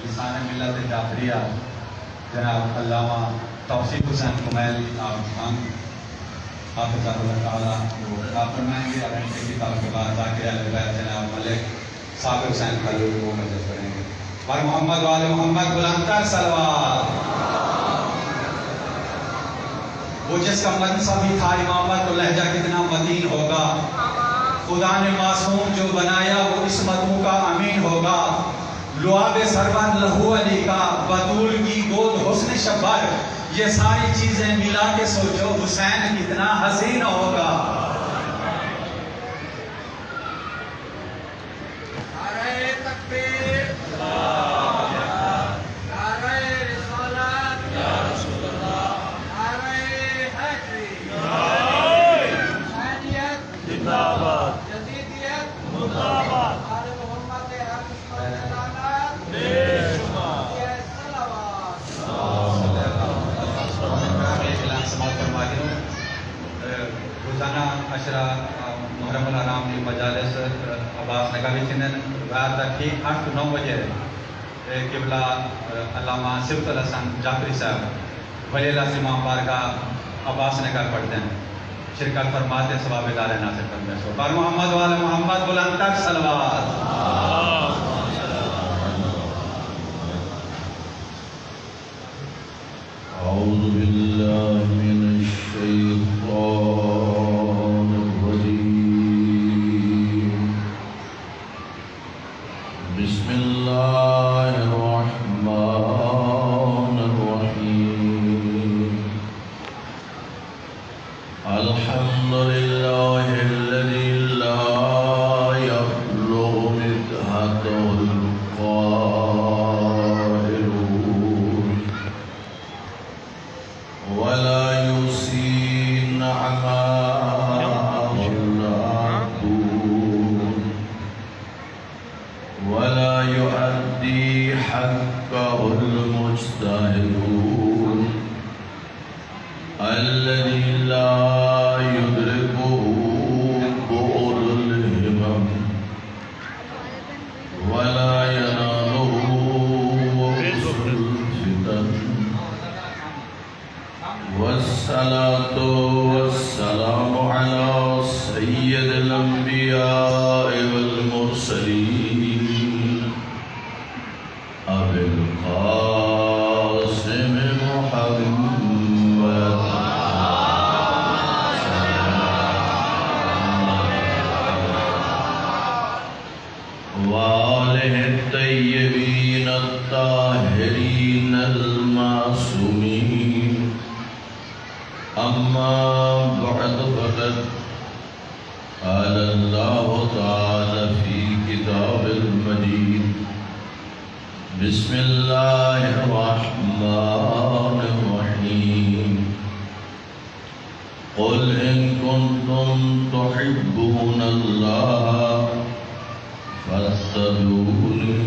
[SPEAKER 2] لسان ملت جعفریہ جناب علامہ توصیف حسین کمیل حافظ اللہ تعالیٰ وہ آپ فرمائیں گے، اور ان کی کتاب کے بعد ذاکر الغیر جناب ملک صابر حسین خلیل وہ مجلس کریں گے۔ اور محمد والے محمد بلند تر صلوات۔ وہ جس کا منصب بھی تھا امامت تو لہجہ کتنا متین ہوگا، خدا نے معصوم جو بنایا وہ عصمتوں کا امین ہوگا، لعاب سربند لہو علی کا بطول کی گود حسن شبر، یہ ساری چیزیں ملا کے سوچو حسین کتنا حسین ہوگا۔ نعرہ تکبیر، نعرہ رسالت، یا رسول اللہ، نعرہ حیدری، حسینیت زندہ باد، یزیدیت مردہ باد، آل محمد حق سلامت بے شمار، روزانہ عشرہ محرم الحرام کی مجالس عباس نگاہی چندن رات تک ٹھیک 8-9 بجے قبلہ علامہ صفت الحسن جعفری صاحب ولی اللہ سے امام بارگاہ عباس نگاہ پڑھتے ہیں، شرکت فرماتے ثواب دار ناصر کرتے ہیں۔ پر محمد والے محمد بلند تک صلوات۔
[SPEAKER 4] أعوذ بالله من الشيطان الرجيم ولا يحصين عما يعطون ولا يؤدي حقه المجتهدون الذي لا يدركه بعد الهمم ولا يناله وسط الفتن والصلاة والسلام على سيد الأنبياء والمرسلين أبي القاسم محمد وآله الطيبين الطاهرين المعصومين أما بعد فقد قال الله تعالى في كتاب المجيد بسم الله الرحمن الرحيم قل إن كنتم تحبون الله فاتبعوني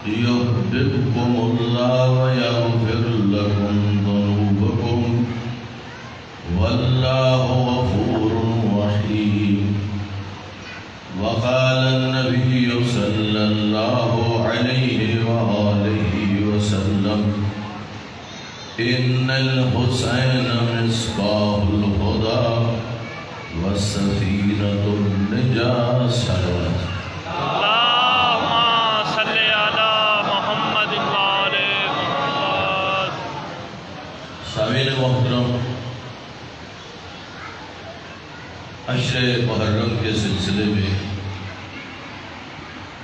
[SPEAKER 4] يحببكم الله ويغفر لكم ذنوبكم والله غفور رحيم وقال النبي صلى الله عليه وآله وسلم إن الحسين مصباح الهدى والسفينة النجاة
[SPEAKER 3] اللهم صل على محمد وآل محمد.
[SPEAKER 4] سامعین محترم، عشر محرم کے سلسلے میں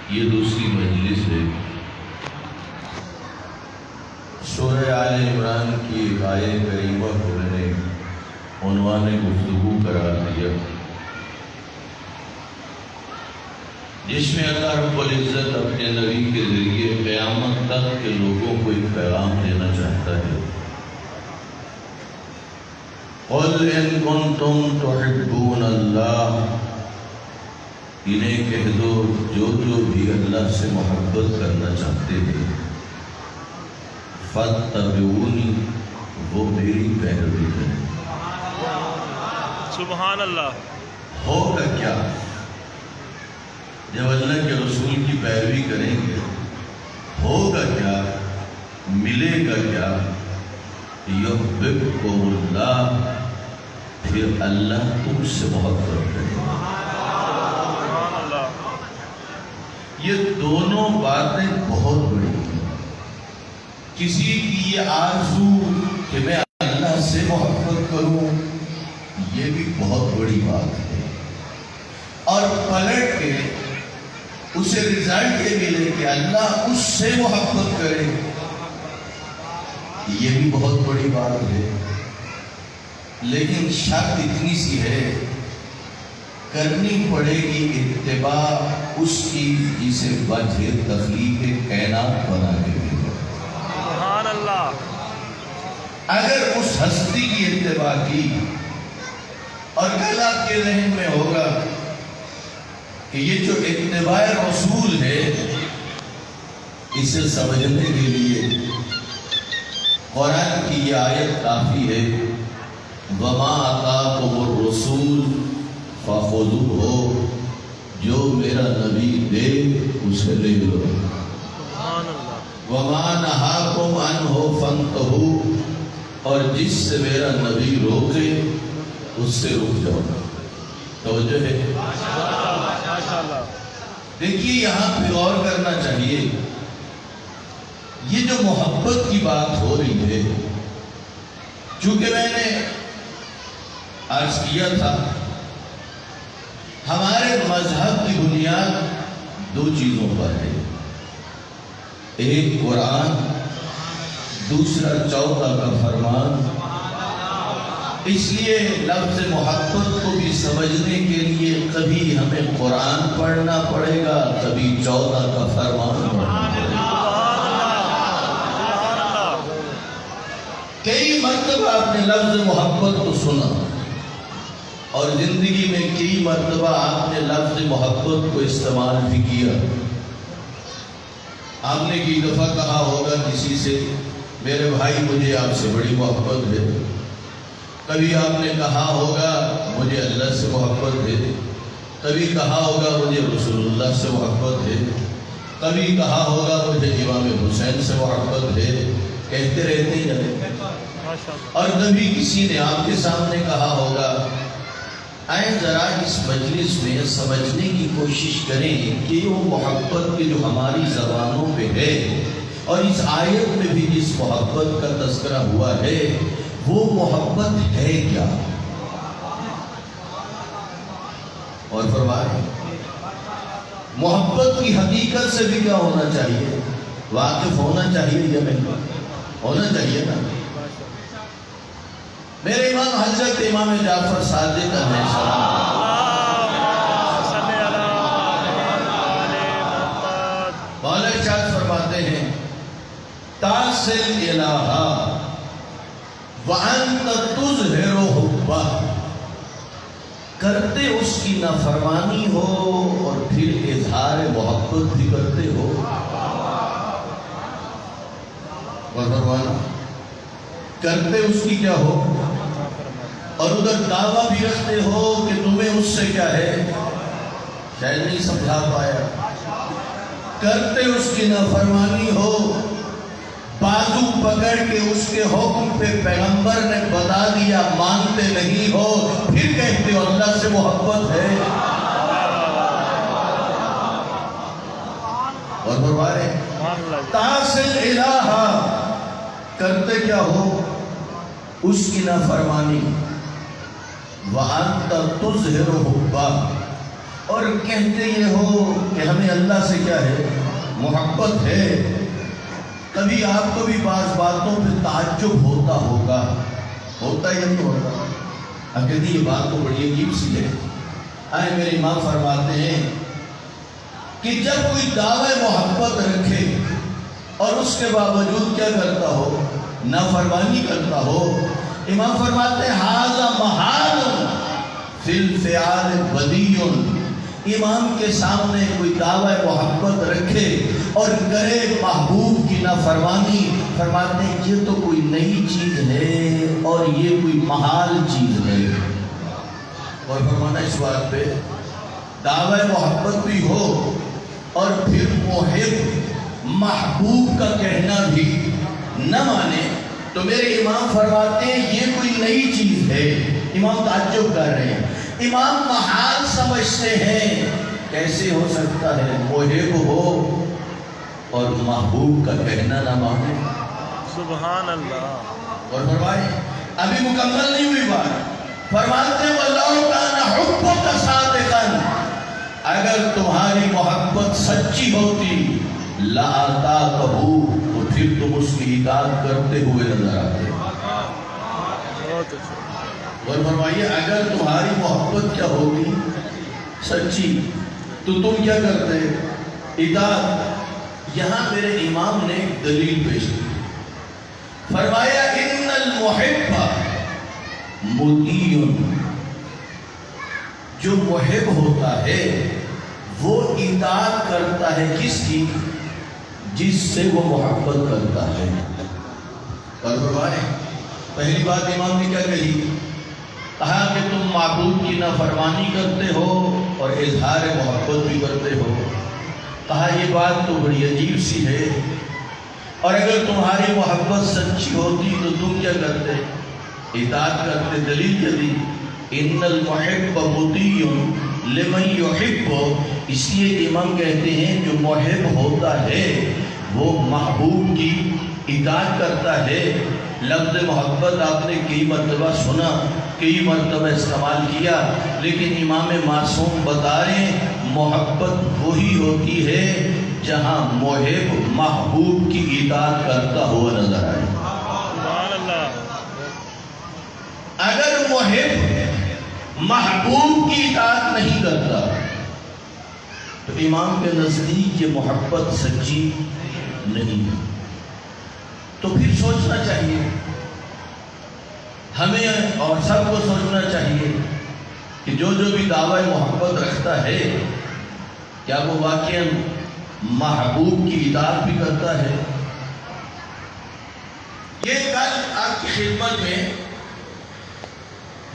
[SPEAKER 4] یہ دوسری مجلس ہے۔ سورہ آل عمران کی ایک آیت کریمہ کو میں نے عنوان گفتگو قرار دیا، جس میں اللہ رب العزت اپنے نبی کے ذریعے قیامت تک کے لوگوں کو ایک پیغام دینا چاہتا ہے۔ قل ان کنتم تحبون اللہ، انہیں کہہ دو جو بھی اللہ سے محبت کرنا چاہتے ہیں، فاتبعونی، وہ میری پیروی کریں۔
[SPEAKER 3] سبحان اللہ۔
[SPEAKER 4] ہوگا کیا جب اللہ کے رسول کی پیروی کریں گے؟ ہوگا کیا؟ ملے گا کیا؟ یحببکم اللہ، پھر اللہ تم سے محبت کرے گا۔
[SPEAKER 3] سبحان اللہ۔
[SPEAKER 4] یہ دونوں باتیں بہت بڑی ہیں۔ کسی کی یہ آرزو کہ میں اللہ سے محبت کروں، یہ بھی بہت بڑی بات ہے، اور پلٹ کے اسے رزلٹ یہ ملے کہ اللہ اس سے محبت کرے، یہ بھی بہت بڑی بات ہے۔ لیکن شرط اتنی سی ہے، کرنی پڑے گی اتباع اس کی جسے وجہ تخلیق کائنات بنا کے دیا۔
[SPEAKER 3] سبحان اللہ۔
[SPEAKER 4] اگر اس ہستی کی اتباع کی اور کل آپ کے ذہن میں ہوگا کہ یہ جو اتباع رسول ہے، اسے سمجھنے کے لیے قرآن کی یہ آیت کافی ہے، وَمَا آتَاكُمُ الرَّسُولُ فَخُذُوهُ، جو میرا نبی دے اسے لے لو،
[SPEAKER 3] سبحان اللہ۔
[SPEAKER 4] وَمَا نَهَاكُمْ عَنْهُ فَانْتَهُوا، اور جس سے میرا نبی روکے اس سے رک جاؤ۔ توجہ ہے؟
[SPEAKER 3] ماشاءاللہ۔
[SPEAKER 4] دیکھیے یہاں پہ غور کرنا چاہیے، یہ جو محبت کی بات ہو رہی ہے، چونکہ میں نے عرض کیا تھا ہمارے مذہب کی بنیاد دو چیزوں پر ہے، ایک قرآن، دوسرا چوتھا کا فرمان۔ اس لیے لفظ محبت کو بھی سمجھنے کے لیے کبھی ہمیں قرآن پڑھنا پڑے گا، کبھی چوتھا کا فرمان پڑھنا پڑے گا۔ کئی کئی مرتبہ آپ نے لفظ محبت تو سنا اور زندگی میں کئی مرتبہ آپ نے لفظ محبت کو استعمال بھی کیا. آپ نے کئی دفعہ کہا ہوگا کسی سے میرے بھائی مجھے آپ سے بڑی محبت ہے. کبھی آپ نے کہا ہوگا مجھے اللہ سے محبت ہے. کبھی کہا ہوگا مجھے رسول اللہ سے محبت ہے. کبھی کہا ہوگا مجھے امام حسین سے محبت ہے. کہتے رہتے ہیں. اور کبھی کسی نے آپ کے سامنے کہا ہوگا آئیں ذرا اس مجلس میں سمجھنے کی کوشش کریں کہ وہ محبت کی جو ہماری زبانوں پہ ہے اور اس آیت میں بھی جس محبت کا تذکرہ ہوا ہے وہ محبت ہے کیا. اور فرمائیں محبت کی حقیقت سے بھی کیا ہونا چاہیے, واقف ہونا چاہیے یا نہیں ہونا چاہیے نا. میرے امام حضرت امام جعفر صادق علیہ السلام مولا ارشاد فرماتے ہیں تاصل الہا وانت تظہر حبہ, کرتے اس کی نافرمانی ہو اور پھر اظہار محبت بھی کرتے ہو. اور فرمانا کرتے اس کی کیا ہو اور ادھر دعویٰ بھی رکھتے ہو کہ تمہیں اس سے کیا ہے, شاید نہیں سمجھا پایا. کرتے اس کی نافرمانی ہو, بازو پکڑ کے اس کے حکم پہ پیغمبر نے بتا دیا مانتے نہیں ہو, پھر کہتے ہو اللہ سے محبت ہے. اور فرمائے تاصل الہا, کرتے کیا ہو اس کی نافرمانی, وَأَنْتَ تُظْهِرُ حُبَّهُ, اور کہتے یہ ہو کہ ہمیں اللہ سے کیا ہے, محبت ہے. کبھی آپ کو بھی بعض باتوں پہ تعجب ہوتا ہوگا, ہوتا یا نہیں ہوتا؟ اگر یہ بات تو بڑی عجیب سی ہے. آئے میرے امام فرماتے ہیں کہ جب کوئی دعوی محبت رکھے اور اس کے باوجود کیا کرتا ہو, نافرمانی کرتا ہو, امام فرماتے ہیں ھذا محال فی الفعال بدیع. امام کے سامنے کوئی دعوی محبت رکھے اور کرے محبوب کی نافرمانی, فرماتے ہیں یہ تو کوئی نئی چیز ہے اور یہ کوئی محال چیز ہے. اور فرمانا اس بات پہ دعوی محبت بھی ہو اور پھر محب محبوب کا کہنا بھی نہ مانے تو میرے امام فرماتے ہیں یہ کوئی نئی چیز ہے. امام تعجب کر رہے ہیں, امام محال سمجھتے ہیں کیسے ہو سکتا ہے محب ہو اور محبوب کا کہنا نہ مانے.
[SPEAKER 3] سبحان اللہ.
[SPEAKER 4] اور فرمائے ابھی مکمل نہیں ہوئی بات, فرماتے ہیں وَلَوْ كَانَ حُبُّكَ صَادِقًا, اگر تمہاری محبت سچی ہوتی لَأَطَاعْتَهُ, تو پھر تم اس کی اطاعت کرتے ہوئے نظر آتے. اور فرمائیے اگر تمہاری محبت کیا ہوگی سچی تو تم کیا کرتے, اطاعت. یہاں میرے امام نے ایک دلیل پیش کی, فرمایا ان المحب مطیع, جو محب ہوتا ہے وہ اطاعت کرتا ہے کس کی, جس سے وہ محبت کرتا ہے. اور فرمائے پہلی بات امام نے کیا کہی, کہا کہ تم معبود کی نافرمانی کرتے ہو اور اظہار محبت بھی کرتے ہو. کہا یہ بات تو بڑی عجیب سی ہے, اور اگر تمہاری محبت سچی ہوتی تو تم کیا کرتے, اطاعت کرتے. دلیل کیا دی, ان المحب مطیع لمن یحب, اس لیے امام کہتے ہیں جو محب ہوتا ہے وہ محبوب کی اطاعت کرتا ہے. لفظ محبت آپ نے کئی مرتبہ سنا, کئی مرتبہ استعمال کیا, لیکن امام معصوم بتا رہے ہیں محبت وہی ہوتی ہے جہاں محب محبوب کی اطاعت کرتا ہوا نظر آئے.
[SPEAKER 3] سبحان اللہ.
[SPEAKER 4] اگر محب محبوب کی اطاعت نہیں کرتا تو امام کے نزدیک یہ محبت سچی نہیں ہے. تو پھر سوچنا چاہیے ہمیں اور سب کو سوچنا چاہیے کہ جو بھی دعوی محبت رکھتا ہے کیا وہ واقعاً محبوب کی اطاعت بھی کرتا ہے؟ یہ کل آپ کی خدمت میں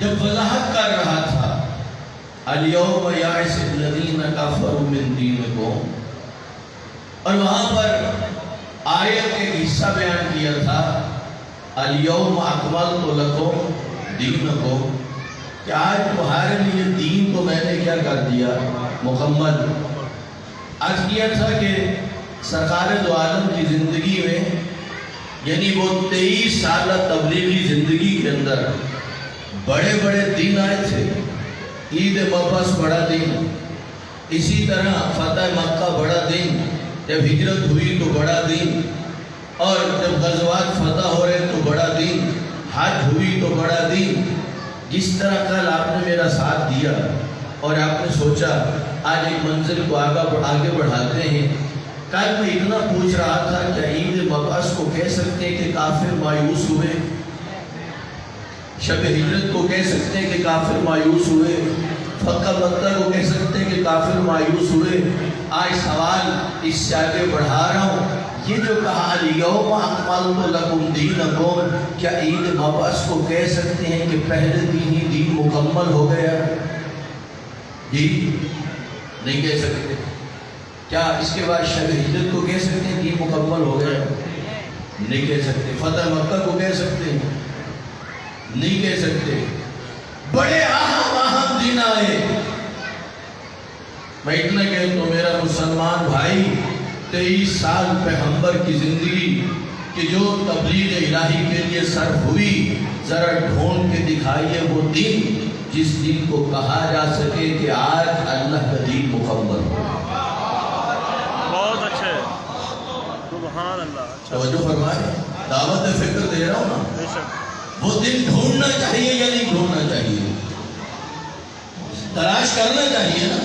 [SPEAKER 4] جب وضاحت کر رہا تھا الیوم یئس الذین کفروا من دینکم، اور وہاں پر آیت کا ایک حصہ بیان کیا تھا الیوم اکملت لکم دینکم، کہ آج تمہارے لیے دین کو میں نے کیا کر دیا، مکمل۔ آج کیا تھا کہ سرکار دو عالم کی زندگی میں، یعنی وہ 23 سالہ تبلیغی زندگی کے اندر بڑے بڑے دن آئے تھے۔ عید مبعث بڑا دن، اسی طرح فتح مکہ بڑا دن، جب ہجرت ہوئی تو بڑا دن، اور جب غزوات فتح ہو رہے تو بڑا دن، حج ہوئی تو بڑا دن۔ جس طرح کل آپ نے میرا ساتھ دیا اور آپ نے سوچا آج ایک منزل کو آگے بڑھاتے ہیں۔ کل میں اتنا پوچھ رہا تھا کہ عید مبعث کو کہہ سکتے ہیں کہ کافر مایوس ہوئے، شب ہجرت کو کہہ سکتے ہیں کہ کافر مایوس ہوئے، فتح مکہ کو کہہ سکتے ہیں کہ کافر مایوس ہوئے۔ آج سوال اس سے آگے بڑھا رہا ہوں، یہ جو کہا الیوم اکملت لکم دینکم، کیا عید مبعث کو کہہ سکتے ہیں کہ پہلے دن ہی دین مکمل ہو گیا؟ جی نہیں کہہ سکتے۔ کیا اس کے بعد شب ہجرت کو کہہ سکتے ہیں دین مکمل ہو گیا؟ نہیں کہہ سکتے۔ فتح مکہ کو کہہ سکتے ہیں؟ نہیں کہہ سکتے۔ بڑے اہم دن آئے۔ میں اتنا کہتا ہوں میرا مسلمان بھائی، 23 سال پیغمبر کی زندگی کہ جو تبلیغ الہی کے لیے صرف ہوئی، ذرا ڈھونڈ کے دکھائیے وہ دن جس دن کو کہا جا سکے کہ آج اللہ کا دین مکمل ہو۔
[SPEAKER 3] بہت اچھے، سبحان اللہ۔
[SPEAKER 4] توجہ فرمائے، دعوت فکر دے رہا ہوں نا۔
[SPEAKER 3] بے شک۔
[SPEAKER 4] وہ دن ڈھونڈنا چاہیے یا نہیں ڈھونڈنا چاہیے؟ تلاش کرنا چاہیے نا۔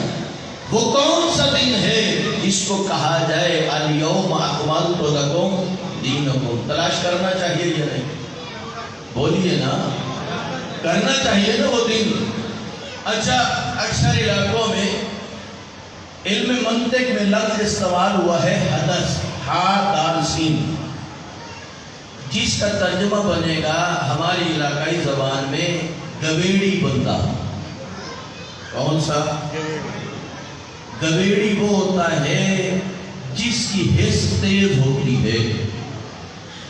[SPEAKER 4] وہ کون سا دن ہے جس کو کہا جائے الیوم اکملت لکم دینکم؟ تلاش کرنا چاہیے یا نہیں؟ بولیے نا، کرنا چاہیے نا وہ دن۔ اچھا، اکثر علاقوں میں علم منطق میں لفظ استعمال ہوا ہے حدث، ہا دال سین، جس کا ترجمہ بنے گا ہماری علاقائی زبان میں گویڑی بندہ۔ کون سا؟ گویڑی وہ ہوتا ہے جس کی حس تیز ہوتی ہے۔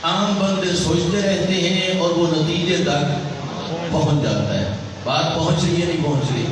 [SPEAKER 4] عام بندے سوچتے رہتے ہیں اور وہ نتیجے تک پہنچ جاتا ہے۔ بات پہنچ رہی ہے نہیں پہنچ رہی؟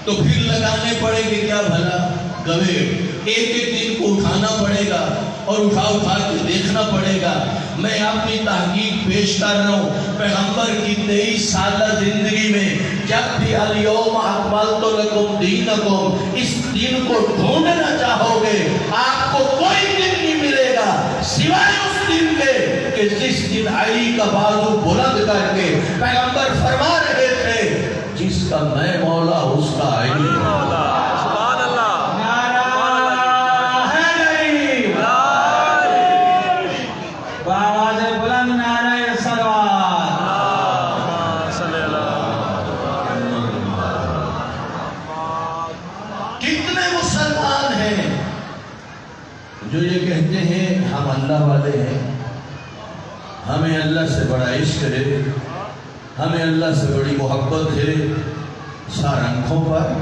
[SPEAKER 4] تو پھر لگانے پڑے گے کیا بھلا؟ گویڑ۔ ایک ایک دن کو اٹھانا پڑے گا اور اٹھا کے دیکھنا پڑے گا۔ میں اپنی تحقیق پیش کر رہا ہوں، پیغمبر کی 23 سالہ زندگی میں جب بھی الیوم اکملت لکم دینکم اس دن کو ڈھونڈنا چاہو گے، آپ کو کوئی دن نہیں ملے گا سوائے اس دن کے کہ جس دن علی کا بازو بلند کر کے پیغمبر فرما رہے تھے جس کا میں مولا اس کا علی مولا۔
[SPEAKER 3] سبحان اللہ۔
[SPEAKER 4] کتنے مسلمان ہیں جو یہ کہتے ہیں ہم اللہ والے ہیں، ہمیں اللہ سے بڑا عشق ہے، ہمیں اللہ سے بڑی محبت ہے، سار آنکھوں پر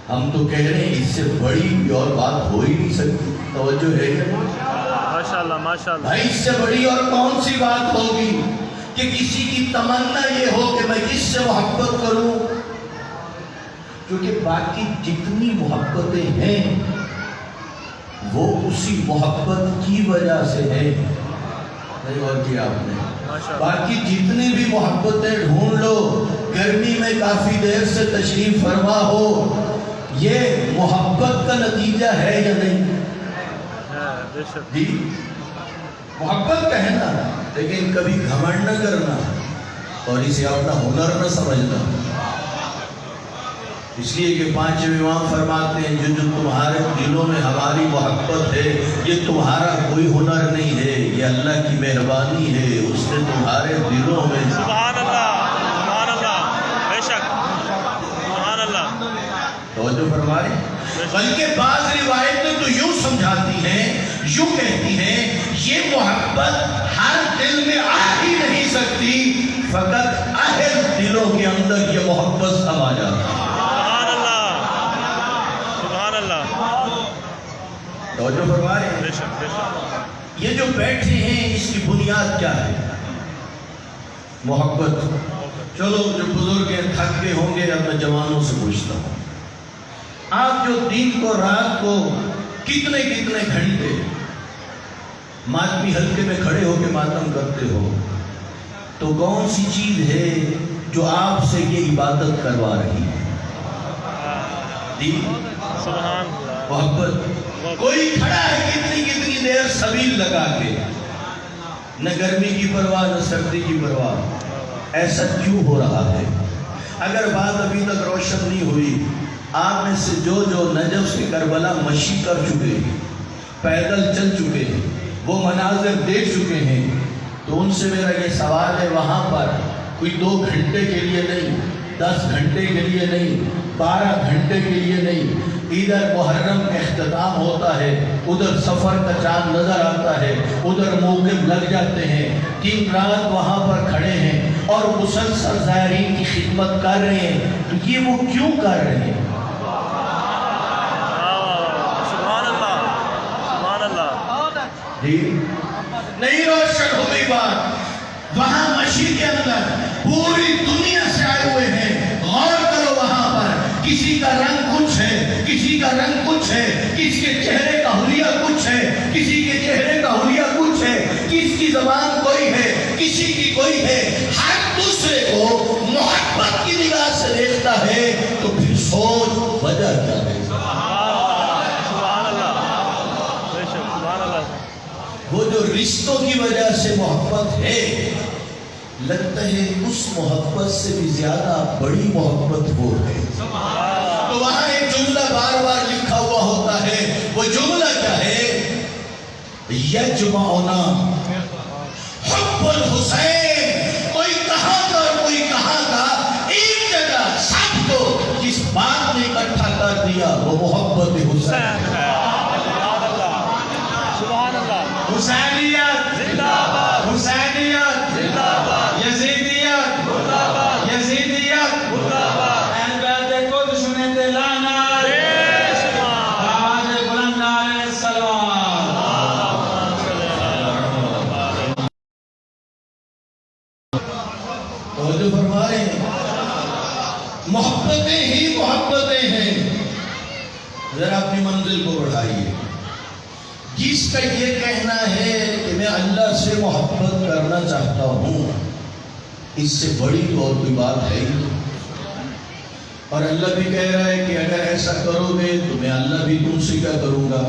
[SPEAKER 4] ہم تو کہہ رہے ہیں اس سے بڑی کوئی اور بات ہو ہی نہیں سکتی۔ توجہ ہے کیا؟
[SPEAKER 3] ماشاءاللہ ماشاءاللہ۔
[SPEAKER 4] بھائی اس سے بڑی اور کون سی بات ہوگی کہ کسی کی تمنا یہ ہو کہ میں کس سے محبت کروں؟ کیونکہ باقی جتنی محبتیں ہیں وہ اسی محبت کی وجہ سے ہیں۔ نہیں غور کیا آپ نے؟ باقی جتنی بھی محبتیں ڈھونڈ لو، گرمی میں کافی دیر سے تشریف فرما ہو، یہ محبت کا نتیجہ ہے یا نہیں؟ جی محبت کا ہے نا، لیکن کبھی گھمنڈ نہ کرنا اور اسے اپنا ہنر نہ سمجھنا۔ اس لیے کہ پانچویں امام فرماتے ہیں جو تمہارے دلوں میں ہماری محبت ہے یہ تمہارا کوئی ہنر نہیں ہے، یہ اللہ کی مہربانی ہے، اس نے تمہارے دلوں میں
[SPEAKER 3] سبحان اللہ
[SPEAKER 4] بلکہ بعض روایتیں تو یوں سمجھاتی ہیں، یوں کہتی ہیں، یہ محبت ہر دل میں آ ہی نہیں سکتی، فقط اہل دلوں کے اندر یہ محبت سما جاتی ہے۔
[SPEAKER 3] سبحان اللہ، سبحان اللہ،
[SPEAKER 4] توجہ فرما رہے
[SPEAKER 3] بے
[SPEAKER 4] ہیں؟
[SPEAKER 3] شک بے شک،
[SPEAKER 4] یہ جو بیٹھے ہیں اس کی بنیاد کیا ہے؟ محبت۔ چلو جو بزرگ ہیں تھک گئے ہوں گے، اب میں جوانوں سے پوچھتا ہوں، آپ جو دن کو رات کو کتنے کتنے گھنٹے ماتمی حلقے میں کھڑے ہو کے ماتم کرتے ہو، تو کون سی چیز ہے جو آپ سے یہ عبادت کروا رہی ہے؟ دین،
[SPEAKER 3] سبحان اللہ،
[SPEAKER 4] محبت۔ کوئی کھڑا ہے کتنی کتنی دیر سبیل لگا کے، نہ گرمی کی پرواہ نہ سردی کی پرواہ، ایسا کیوں ہو رہا ہے؟ اگر بات ابھی تک روشن نہیں ہوئی، آپ میں سے جو نجف سے کربلا مشی کر چکے ہیں، پیدل چل چکے ہیں، وہ مناظر دیکھ چکے ہیں، تو ان سے میرا یہ سوال ہے، وہاں پر کوئی 2 گھنٹے کے لیے نہیں، 10 گھنٹے کے لیے نہیں، 12 گھنٹے کے لیے نہیں، ادھر محرم اختتام ہوتا ہے، ادھر سفر کا چاند نظر آتا ہے، ادھر موقف لگ جاتے ہیں، 3 رات وہاں پر کھڑے ہیں اور مسلسل زائرین کی خدمت کر رہے ہیں، تو یہ وہ کیوں کر رہے ہیں؟
[SPEAKER 3] سبحان اللہ، سبحان اللہ،
[SPEAKER 4] جی نہیں روشن ہوئی بات۔ وہاں مشی کے اندر پوری دنیا سے آئے ہوئے ہیں، غور کرو وہاں پر کسی کا رنگ کچھ ہے، کسی کا رنگ کچھ ہے، کس کے چہرے کا حلیہ کچھ ہے، کسی کے چہرے کا حلیہ کچھ ہے، کس کی زبان کوئی ہے، کسی کی کوئی ہے، ہر دوسرے کو محبت کی نگاہ سے دیکھتا ہے، تو پھر سوچ وجہ کیا ہے؟
[SPEAKER 3] سبحان اللہ، بے شک، سبحان اللہ،
[SPEAKER 4] وہ جو رشتوں کی وجہ سے محبت ہے، لگتا ہے اس محبت سے بھی زیادہ بڑی محبت وہ ہے۔ تو وہاں ایک جملہ بار بار لکھا ہوا ہوتا ہے، وہ جملہ کیا ہے؟ یجمعنا حب الحسین، کوئی کہاں کا اور کوئی کہاں کا، ایک جگہ سب کو جس بات نے اکٹھا کر دیا وہ محبت حسین ہے۔
[SPEAKER 3] سبحان اللہ،
[SPEAKER 2] حسینیت
[SPEAKER 3] زندہ باد،
[SPEAKER 2] حسینیت
[SPEAKER 3] زندہ باد،
[SPEAKER 2] یزیدیت
[SPEAKER 3] مردہ باد،
[SPEAKER 2] یزیدیت
[SPEAKER 3] مردہ باد،
[SPEAKER 2] اہل بیت قدس نے دلانا آواز بلند علیہ السلام۔
[SPEAKER 4] توجہ فرما رہے ہیں، محبتیں ہی محبتیں ہیں۔ ذرا اپنی منزل کو بڑھائیے۔ جس کا یہ کہنا ہے کہ میں اللہ سے محبت کرنا چاہتا ہوں، اس سے بڑی تو اور کوئی بات ہے ہی نہیں۔ اور اللہ بھی کہہ رہا ہے کہ اگر ایسا کرو گے تو میں اللہ بھی تم سے کیا کروں گا؟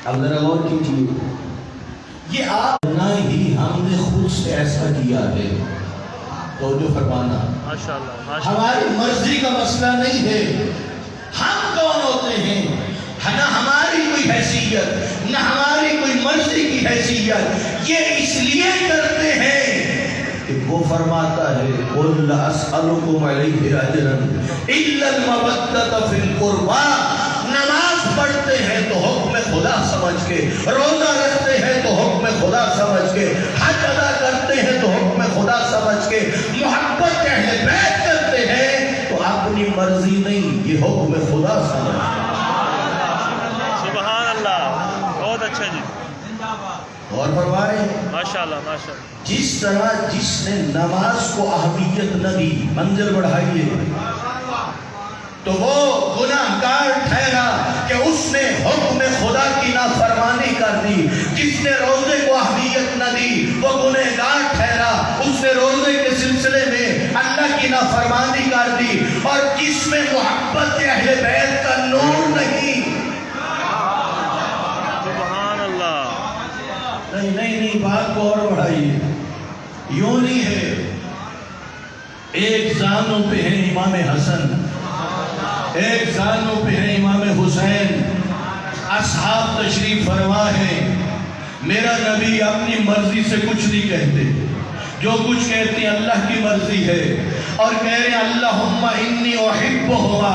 [SPEAKER 4] اب ذرا غور کیجیے، یہ آپ نہ ہی ہم نے خود سے ایسا کیا ہے، تو جو فرمانا
[SPEAKER 3] ماشاءاللہ، ماشاءاللہ،
[SPEAKER 4] ہماری مرضی کا مسئلہ نہیں ہے۔ ہم کون ہوتے ہیں؟ نہ ہماری کوئی حیثیت، نہ ہماری کوئی مرضی کی حیثیت، یہ اس لیے کرتے ہیں کہ وہ فرماتا ہے قُلْ لَا أَسْأَلُكُمْ عَلَيْهِ أَجْرًا إِلَّا الْمَوَدَّةَ فِي الْقُرْبَى۔ نماز پڑھتے ہیں تو حکم خدا سمجھ کے، روزہ رکھتے ہیں تو حکم خدا سمجھ کے، حج ادا کرتے ہیں تو حکم خدا سمجھ کے، محبت اہل بیت کرتے ہیں تو اپنی مرضی نہیں، یہ حکم خدا سمجھ کے۔
[SPEAKER 3] سبحان اللہ، بہت اچھا جی،
[SPEAKER 4] اور فرما رہے ہیں
[SPEAKER 3] ماشاءاللہ، ماشاءاللہ،
[SPEAKER 4] جس طرح جس نے نماز کو اہمیت نہ دی، منزل بڑھائیے، تو وہ گناہگار ٹھہرا کہ اس نے حکم خدا کی نافرمانی کر دی۔ جس نے روزے کو اہمیت نہ دی وہ گنہگار ٹھہرا، اس نے روزے کے سلسلے میں اللہ کی نافرمانی کر دی۔ اور جس میں محبت اہل بیت کا نور نہیں،
[SPEAKER 3] سبحان اللہ،
[SPEAKER 4] نہیں بات کو اور بڑھائیے، یوں نہیں ہے ایک زانوں پہ ہے امام حسن، ایک زانوں پہ ہے امام حسین، اصحاب تشریف فرما ہے، میرا نبی اپنی مرضی سے کچھ نہیں کہتے، جو کچھ کہتے ہیں اللہ کی مرضی ہے، اور کہہ رہے ہیں اللہم انی احبہما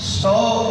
[SPEAKER 4] 100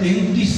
[SPEAKER 4] 33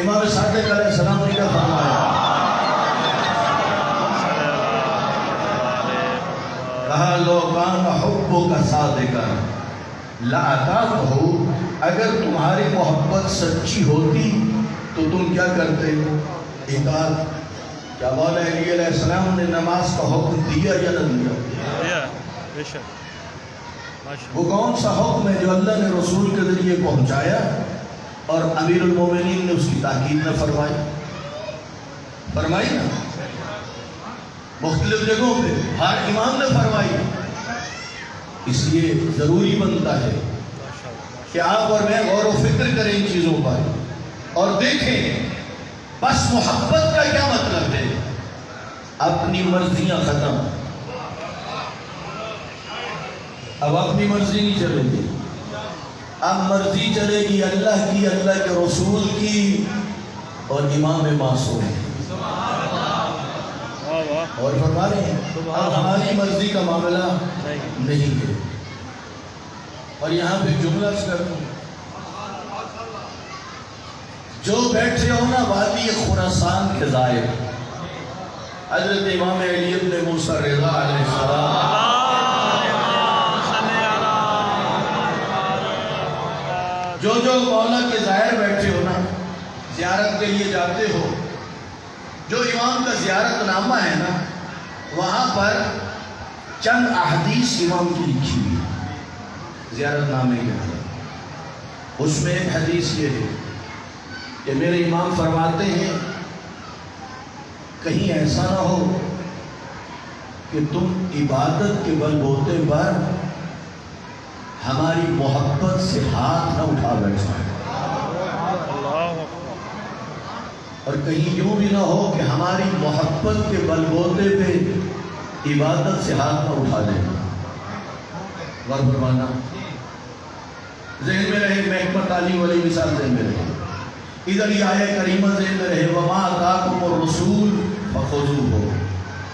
[SPEAKER 4] امام صادق علیہ السلام نے کیا فرمایا؟ کہا لو کان حبک صادقا لأطعتہ، اگر تمہاری محبت سچی ہوتی تو تم کیا کرتے؟ اطاعت۔ کیا مولا علی علیہ السلام نے نماز کا حکم دیا یا نہ دیا؟
[SPEAKER 3] بے شک
[SPEAKER 4] وہ کون سا حکم ہے جو اللہ نے رسول کے ذریعے پہنچایا اور امیر المومنین نے اس کی تاکید نہ فرمائی نا، مختلف جگہوں پہ ہر امام نے فرمائی۔ اس لیے ضروری بنتا ہے کہ آپ اور میں غور و فکر کریں ان چیزوں پر اور دیکھیں بس محبت کا کیا مطلب ہے۔ اپنی مرضیاں ختم، اب اپنی مرضی نہیں چلے گی، اب مرضی چلے گی اللہ کی، اللہ کے رسول کی اور امام معصوم۔ اور فرما رہے ہیں اب ہماری مرضی کا معاملہ نہیں ہے۔ اور یہاں پہ جملہ کر دوں، جو بیٹھے ہو نا وادی خراسان کے زائر، حضرت امام علی ابن موسیٰ رضا علیہ السلام، جو مولا کے زائر بیٹھے ہو نا، زیارت کے لیے جاتے ہو، جو امام کا زیارت نامہ ہے نا، وہاں پر چند احادیث امام کی لکھی ہوئی ہے زیارت نامے کے اندر۔ اس میں ایک حدیث یہ ہے کہ میرے امام فرماتے ہیں کہیں ایسا نہ ہو کہ تم عبادت کے بل بوتے پر ہماری محبت سے ہاتھ نہ اٹھا بیٹھو، اور کہیں یوں بھی نہ ہو کہ ہماری محبت کے بل بوتے پہ عبادت سے ہاتھ نہ اٹھا دینا۔ غور فرمانا، ذہن میں رہے، محکمہ تعلیم والی مثال ذہن میں رہے، ادھر یہ آیہ کریمہ ذہن میں رہے، وَمَا آتَاكُمُ الرَّسُولُ فَخُذُوهُ،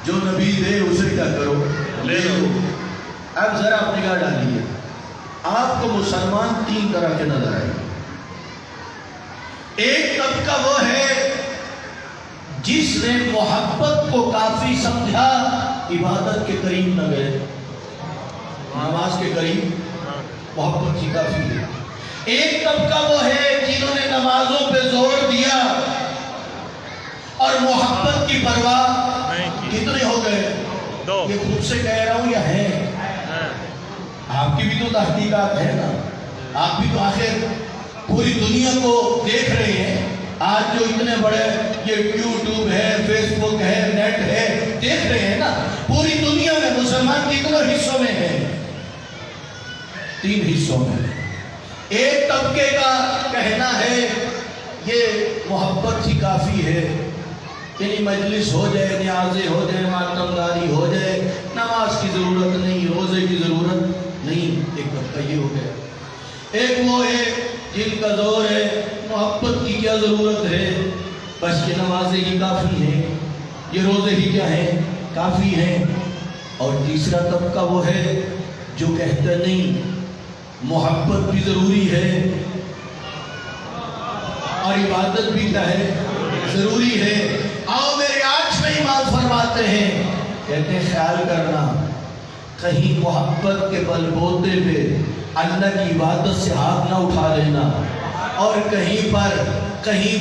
[SPEAKER 4] جو نبی دے اسے کیا کرو، لے لو۔ اب ذرا آپ نگاہ ڈالیے، آپ کو مسلمان تین طرح کے نظر آئے۔ ایک طبقہ وہ ہے جس نے محبت کو کافی سمجھا، عبادت کے قریب نہ گئے، نماز کے قریب محبت ہی کافی ہے۔ ایک طبقہ وہ ہے جنہوں نے نمازوں پہ زور دیا اور محبت کی پرواہ، کتنے ہو گئے؟ یہ خود سے کہہ رہا ہوں یا ہے؟ آپ کی بھی تو تحقیقات ہے نا، آپ بھی تو آخر پوری دنیا کو دیکھ رہے ہیں۔ آج جو اتنے بڑے یہ یوٹیوب ہے، فیس بک ہے، نیٹ ہے، دیکھ رہے ہیں نا، پوری دنیا میں مسلمان کتنے حصوں میں ہے؟ تین حصوں میں۔ ایک طبقے کا کہنا ہے یہ محبت ہی کافی ہے، یعنی مجلس ہو جائے، نیازیں ہو جائے، ماتمداری ہو جائے، نماز کی ضرورت نہیں، روزے کی ضرورت نہیں۔ ایک طبقہ یہ ہو گیا۔ ایک وہ ہے جن کا زور ہے محبت کی کیا ضرورت ہے، بس یہ نمازیں ہی کافی ہیں، یہ روزے ہی کیا ہیں، کافی ہیں۔ اور تیسرا طبقہ وہ ہے جو کہتا نہیں محبت بھی ضروری ہے اور عبادت بھی کیا ہے، ضروری ہے۔ آؤ میرے آنکھ میں امام فرماتے ہیں، کہتے ہیں خیال کرنا کہیں محبت کے بل بوتے پہ اللہ کی عبادت سے ہاتھ نہ اٹھا لینا، اور کہیں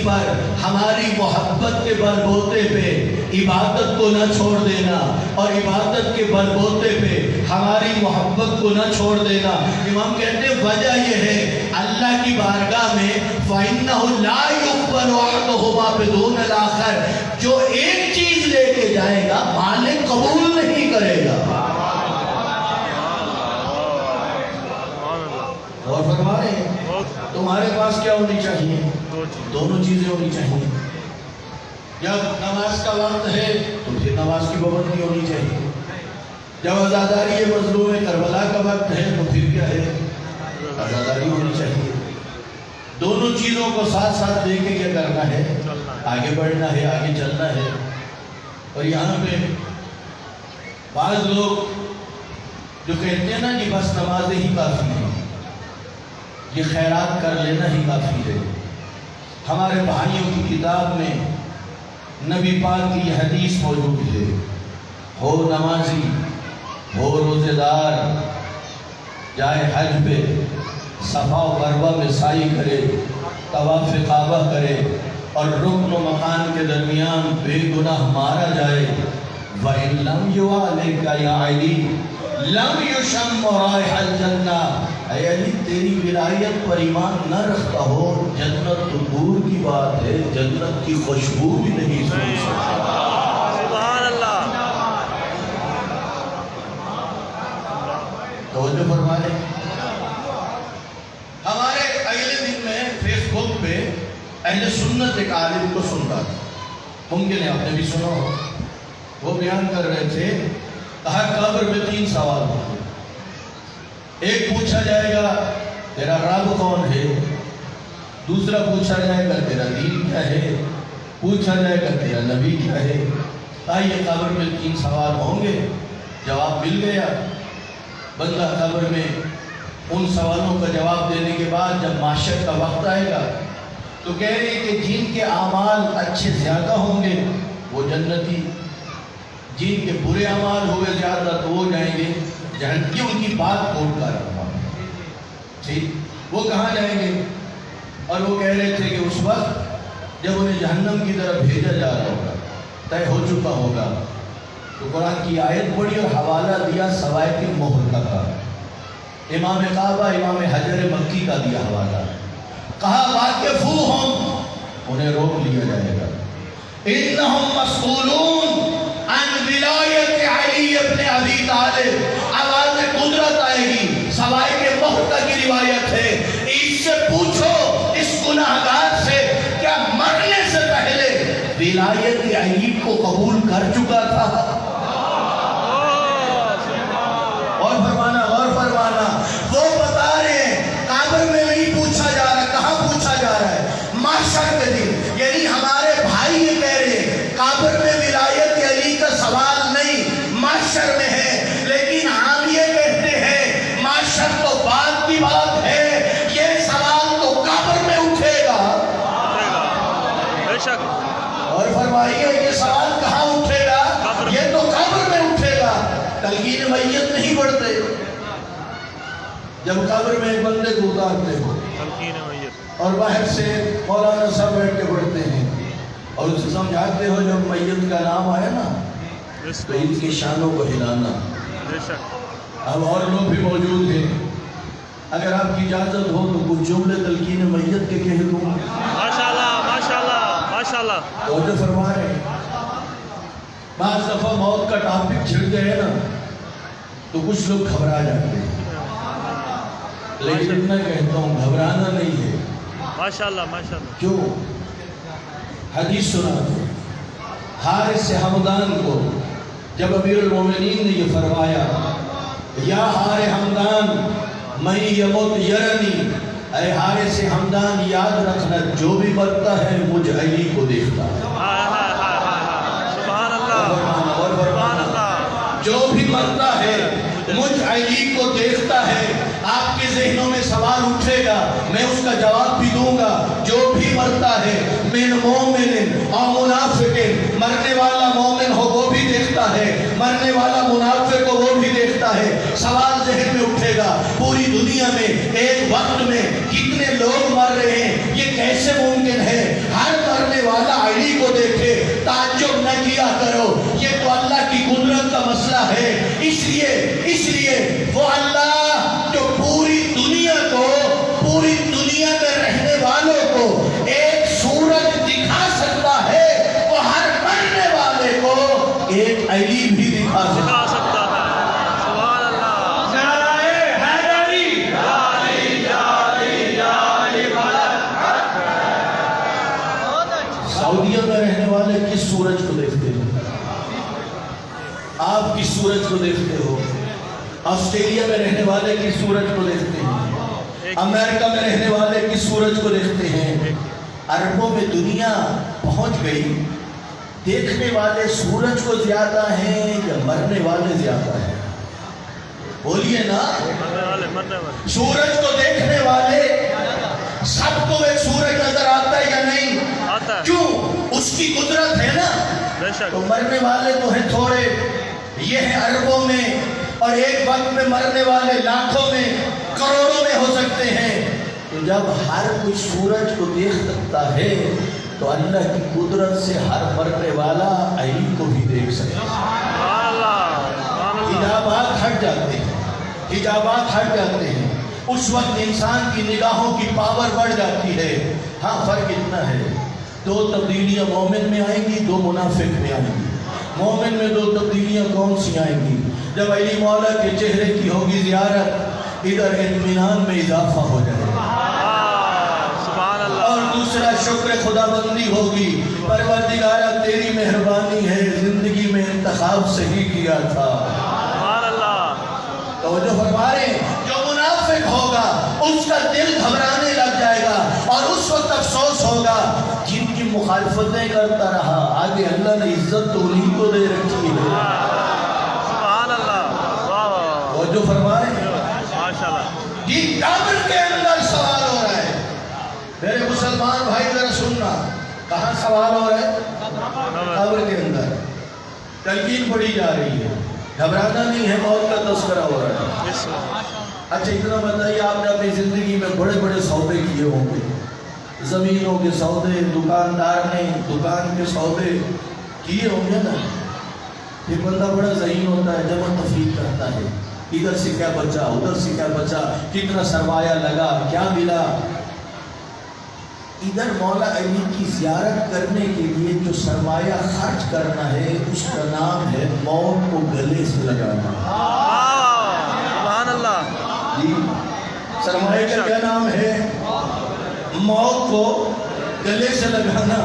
[SPEAKER 4] پر ہماری محبت کے بل بوتے پہ عبادت کو نہ چھوڑ دینا، اور عبادت کے بل بوتے پہ ہماری محبت کو نہ چھوڑ دینا۔ امام کہتے ہیں وجہ یہ ہے اللہ کی بارگاہ میں فَإِنَّهُ لَا يُقْبَلُ أَحَدُهُمَا بِدُونِ الْآخَرِ، جو ایک چیز لے کے جائے گا مالک قبول نہیں کرے گا۔ اور فرما رہے ہیں تمہارے پاس کیا ہونی چاہیے؟ دونوں چیزیں ہونی چاہیے۔ جب نماز کا وقت ہے تو پھر نماز کی پابندی ہونی چاہیے، جب عزاداری مظلوم کربلا کا وقت ہے تو پھر کیا ہے، عزاداری ہونی چاہیے۔ دونوں چیزوں کو ساتھ ساتھ لے کے کیا کرنا ہے، آگے بڑھنا ہے، آگے چلنا ہے۔ اور یہاں پہ بعض لوگ جو کہتے ہیں نا کہ بس نمازیں ہی کافی ہیں، یہ خیرات کر لینا ہی کافی ہے، ہمارے بھائیوں کی کتاب میں نبی پاک کی یہ حدیث موجود ہے، ہو نمازی ہو روزے دار جائے حج پہ، صفا و مروہ میں سعی کرے، طواف کعبہ کرے اور رکن و مکان کے درمیان بے گناہ مارا جائے، وَإِن لَمْ يُعَلِكَ يَا عَلِي لَمْ يُشَمَّ رَائِحَ الْجَنَّةِ، اے علی تیری ولایت پر ایمان نہ رکھتا ہو، جنت تو دور کی بات ہے، جنت کی خوشبو بھی نہیں سن سکتا۔
[SPEAKER 3] سبحان اللہ۔
[SPEAKER 4] توجہ فرمائے۔ ہمارے اگلے دن میں فیس بک پہ اہل سنت ایک عالم کو سن رہا تھا، ممکن ہے آپ نے بھی سنا ہو، وہ بیان کر رہے تھے، کہا قبر میں 3 سوال ہوتے، ایک پوچھا جائے گا تیرا رب کون ہے، دوسرا پوچھا جائے گا تیرا دین کیا ہے، پوچھا جائے گا تیرا نبی کیا ہے۔ آئیے قبر میں 3 سوال ہوں گے، جواب مل گیا، بندہ قبر میں ان سوالوں کا جواب دینے کے بعد جب معاشر کا وقت آئے گا تو کہہ رہے کہ جن کے اعمال اچھے زیادہ ہوں گے وہ جنتی، جن کے برے اعمال ہوئے زیادہ تو وہ جائیں گے جہنم۔ کی ان کی بات کھول کر رہا ٹھیک، وہ کہاں جائیں گے؟ اور وہ کہہ رہے تھے کہ اس وقت جب انہیں جہنم کی طرف بھیجا جا رہا ہوگا، طے ہو چکا ہوگا، تو قرآن کی آیت پڑھی اور حوالہ دیا سوائے کی مہر کا، امام کعبہ امام حجر مکی کا دیا حوالہ، کہا واقفوہم، انہیں روک لیا جائے گا، انہم مسئولون عن ولایت علی ابن ابی طالب، آواز قدرت آئے گی، سوائے کے مہر کی روایت ہے، اس سے پوچھو اس گناہگار سے کیا مرنے سے پہلے ولایت علی کو قبول کر چکا تھا؟ اور فرمانا وہ بتا رہے ہیں قبر میں نہیں پوچھا جا رہا، کہاں پوچھا جا رہا ہے؟ محشر کے دن، یعنی ہمارے بھائی یہ کہہ رہے ہیں قبر میں ولایت علی کا سوال نہیں، محشر میں ہے، لیکن ہم یہ کہتے ہیں محشر تو بعد کی بات ہے، یہ سوال تو قبر میں اٹھے گا۔
[SPEAKER 3] بے شک۔
[SPEAKER 4] اور فرمائیے یہ سوال کہاں اٹھے گا؟ یہ تو قبر میں اٹھے گا۔ تلقین میت نہیں پڑھتے، جب قبر میں ایک بندے کو اتارتے ہو
[SPEAKER 3] تلقین میت،
[SPEAKER 4] اور باہر سے مولانا صاحب بیٹھ کے پڑھتے ہیں اور اسے سمجھاتے ہو جب میت کا نام آیا نا تو ان کی شانوں کو ہلانا۔
[SPEAKER 3] بے شک۔
[SPEAKER 4] اب اور لوگ بھی موجود ہیں، اگر آپ کی اجازت ہو تو کچھ جملے تلقین میت کے کہہ دوں۔
[SPEAKER 3] ماشاءاللہ ماشاءاللہ ماشاءاللہ۔
[SPEAKER 4] توجہ فرما رہے ہیں، بعض دفعہ موت کا ٹاپک چھڑ جائے نا تو کچھ لوگ گھبرا جاتے ہیں، لیکن میں کہتا ہوں گھبرانا نہیں ہے۔
[SPEAKER 3] ماشاءاللہ ماشاءاللہ۔
[SPEAKER 4] کیوں؟ حدیث سنا تو حارث حمدان کو جب امیر المومنین نے یہ فرمایا یا حارث حمدان من یموت یرنی، اے حارث حمدان یاد رکھنا جو بھی مرتا ہے مجھ علی کو دیکھتا ہے۔
[SPEAKER 3] سبحان اللہ سبحان اللہ۔
[SPEAKER 4] جو بھی مرتا ہے مجھ علی کو دیکھتا ہے۔ آپ کے ذہنوں میں سوال اٹھے گا، میں اس کا جواب بھی دوں گا، جو بھی مرتا ہے من مومن اور منافق، مرنے والا مومن ہو وہ بھی دیکھتا ہے، مرنے والا منافق ہو وہ بھی دیکھتا ہے۔ سوال ذہن میں اٹھے گا پوری دنیا میں ایک وقت میں کتنے لوگ مر رہے ہیں، یہ کیسے ممکن ہے ہر مرنے والا علی کو دیکھے؟ تعجب نہ کیا کرو، یہ تو اللہ کی قدرت کا مسئلہ ہے۔ اس لیے وہ اللہ جو پوری دنیا میں رہنے والوں کو ایک سورج دکھا سکتا ہے، وہ ہر مرنے والے کو ایک علی بھی دکھا سکتا ہے۔
[SPEAKER 3] سبحان اللہ۔
[SPEAKER 4] سعودیہ میں رہنے والے کس سورج کو دیکھتے ہیں؟ آپ کس سورج کو دیکھتے ہو؟ آسٹریلیا میں رہنے والے کس سورج کو دیکھتے ہیں؟ امریکہ میں رہنے والے کس سورج کو دیکھتے ہیں؟ عربوں میں دنیا پہنچ گئی، دیکھنے والے سورج کو زیادہ ہیں یا مرنے والے زیادہ ہیں؟ بولیے نا، سورج کو دیکھنے والے سب کو ایک سورج نظر آتا ہے یا نہیں؟ کیوں؟ اس کی قدرت ہے نا.
[SPEAKER 3] بے شک.
[SPEAKER 4] تو مرنے والے تو ہیں تھوڑے، یہ ہیں اربوں میں، اور ایک وقت میں مرنے والے لاکھوں میں، کروڑوں میں ہو سکتے ہیں. تو جب ہر کوئی سورج کو دیکھ سکتا ہے تو اللہ کی قدرت سے ہر مرنے والا علی کو بھی دیکھ سکتا ہے.
[SPEAKER 3] سبحان اللہ. سبحان اللہ.
[SPEAKER 4] حجابات ہٹ جاتے ہیں، حجابات ہٹ جاتے ہیں. اس وقت انسان کی نگاہوں کی پاور بڑھ جاتی ہے. ہاں فرق اتنا ہے، دو تبدیلیاں مومن میں آئیں گی، دو منافق میں آئیں گی. مومن میں دو تبدیلیاں کون سی آئیں گی؟ جب علی مولا کے چہرے کی ہوگی زیارت، ادھر اطمینان میں اضافہ ہو جائے گا.
[SPEAKER 3] سبحان اللہ.
[SPEAKER 4] اور دوسرا شکر خدا بندی ہوگی، پروردگارہ تیری مہربانی ہے، زندگی میں انتخاب صحیح کیا تھا.
[SPEAKER 3] سبحان اللہ.
[SPEAKER 4] توجہ فرما رہے ہیں. جو منافق ہوگا اس کا دل گھبرانے لگ جائے گا، اور اس وقت افسوس ہوگا جن کی مخالفتیں کرتا رہا، آگے اللہ نے عزت تو انہیں کو دے رکھی ہے.
[SPEAKER 3] سبحان اللہ. واہ واہ.
[SPEAKER 4] توجہ فرما رہے ہیں.
[SPEAKER 3] ماشاء اللہ.
[SPEAKER 4] یہ قبر کے اندر سوال ہو رہا ہے. میرے مسلمان بھائی ذرا سننا، کہاں سوال ہو رہا ہے؟ قبر کے اندر. تلقین پڑھی جا رہی ہے، گھبرانا نہیں ہے، موت کا تذکرہ ہو رہا ہے. اچھا اتنا بتائیے، آپ نے اپنی زندگی میں بڑے بڑے سودے کیے ہوں گے، زمینوں کے سودے، دکاندار نے دکان کے سودے کیے ہوں گے نا. پھر بندہ بڑا ذہین ہوتا ہے، جمع تفریق کرتا ہے، ادھر سے کیا بچا، ادھر سے کیا بچا، کتنا سرمایہ لگا، کیا ملا. ادھر مولا علی کی زیارت کرنے کے لیے جو سرمایہ خرچ کرنا ہے اس کا نام ہے موت کو گلے سے لگانا.
[SPEAKER 3] سبحان اللہ.
[SPEAKER 4] جی، سرمایہ کا کیا نام ہے؟ موت کو گلے سے لگانا.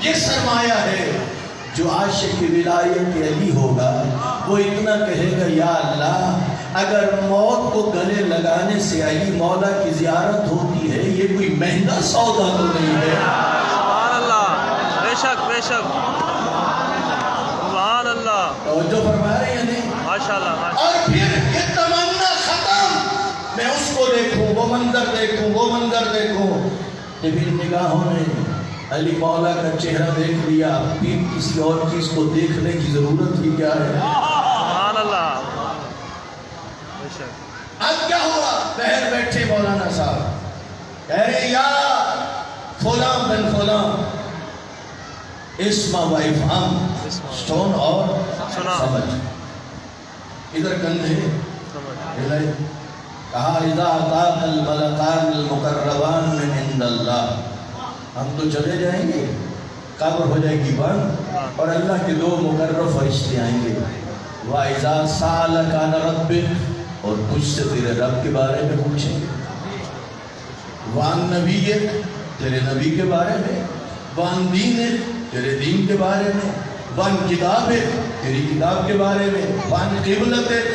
[SPEAKER 4] یہ سرمایہ ہے. جو عاشق ولایت علی ہوگا وہ اتنا کہے گا، یا اللہ اگر موت کو گلے لگانے سے علی مولا کی زیارت ہوتی ہے، یہ کوئی مہنگا سودا تو نہیں ہے.
[SPEAKER 3] سبحان اللہ. بے شک بے شک. سبحان اللہ.
[SPEAKER 4] توجہ فرما رہے ہیں نہیں؟
[SPEAKER 3] ماشاء اللہ.
[SPEAKER 4] اور پھر یہ تمنا ختم، میں اس کو دیکھوں، وہ منظر دیکھوں، وہ منظر دیکھوں. جب ان نگاہوں نے علی مولا کا چہرہ دیکھ لیا، پھر کسی اور چیز کو دیکھنے کی ضرورت ہی کیا ہے؟
[SPEAKER 3] سبحان اللہ. بے شک.
[SPEAKER 4] اب کیا ہوا؟ باہر بیٹھے مولانا صاحب کہہ رہے، یا فلاں بن فلاں، اسم و افہام، سن اور سمجھ. ادھر کندھے ہلائے. کہا، اذا اتاک الملکان المقربان من عند اللہ، ہم تو چلے جائیں گے، قبر ہو جائے گی بند، اور اللہ کے دو مقرب فرشتے آئیں گے. وَإِذَا سَأَلَكَ عَنْ رَبِّكَ، اور تجھ سے تیرے رب کے بارے میں پوچھیں گے. وَعَنْ نَبِيِّكَ، تیرے نبی کے بارے میں. وَعَنْ دِينِكَ، تیرے دین کے بارے میں. وَعَنْ كِتَابِكَ، تیری کتاب کے بارے میں. وَعَنْ قِبْلَتِكَ،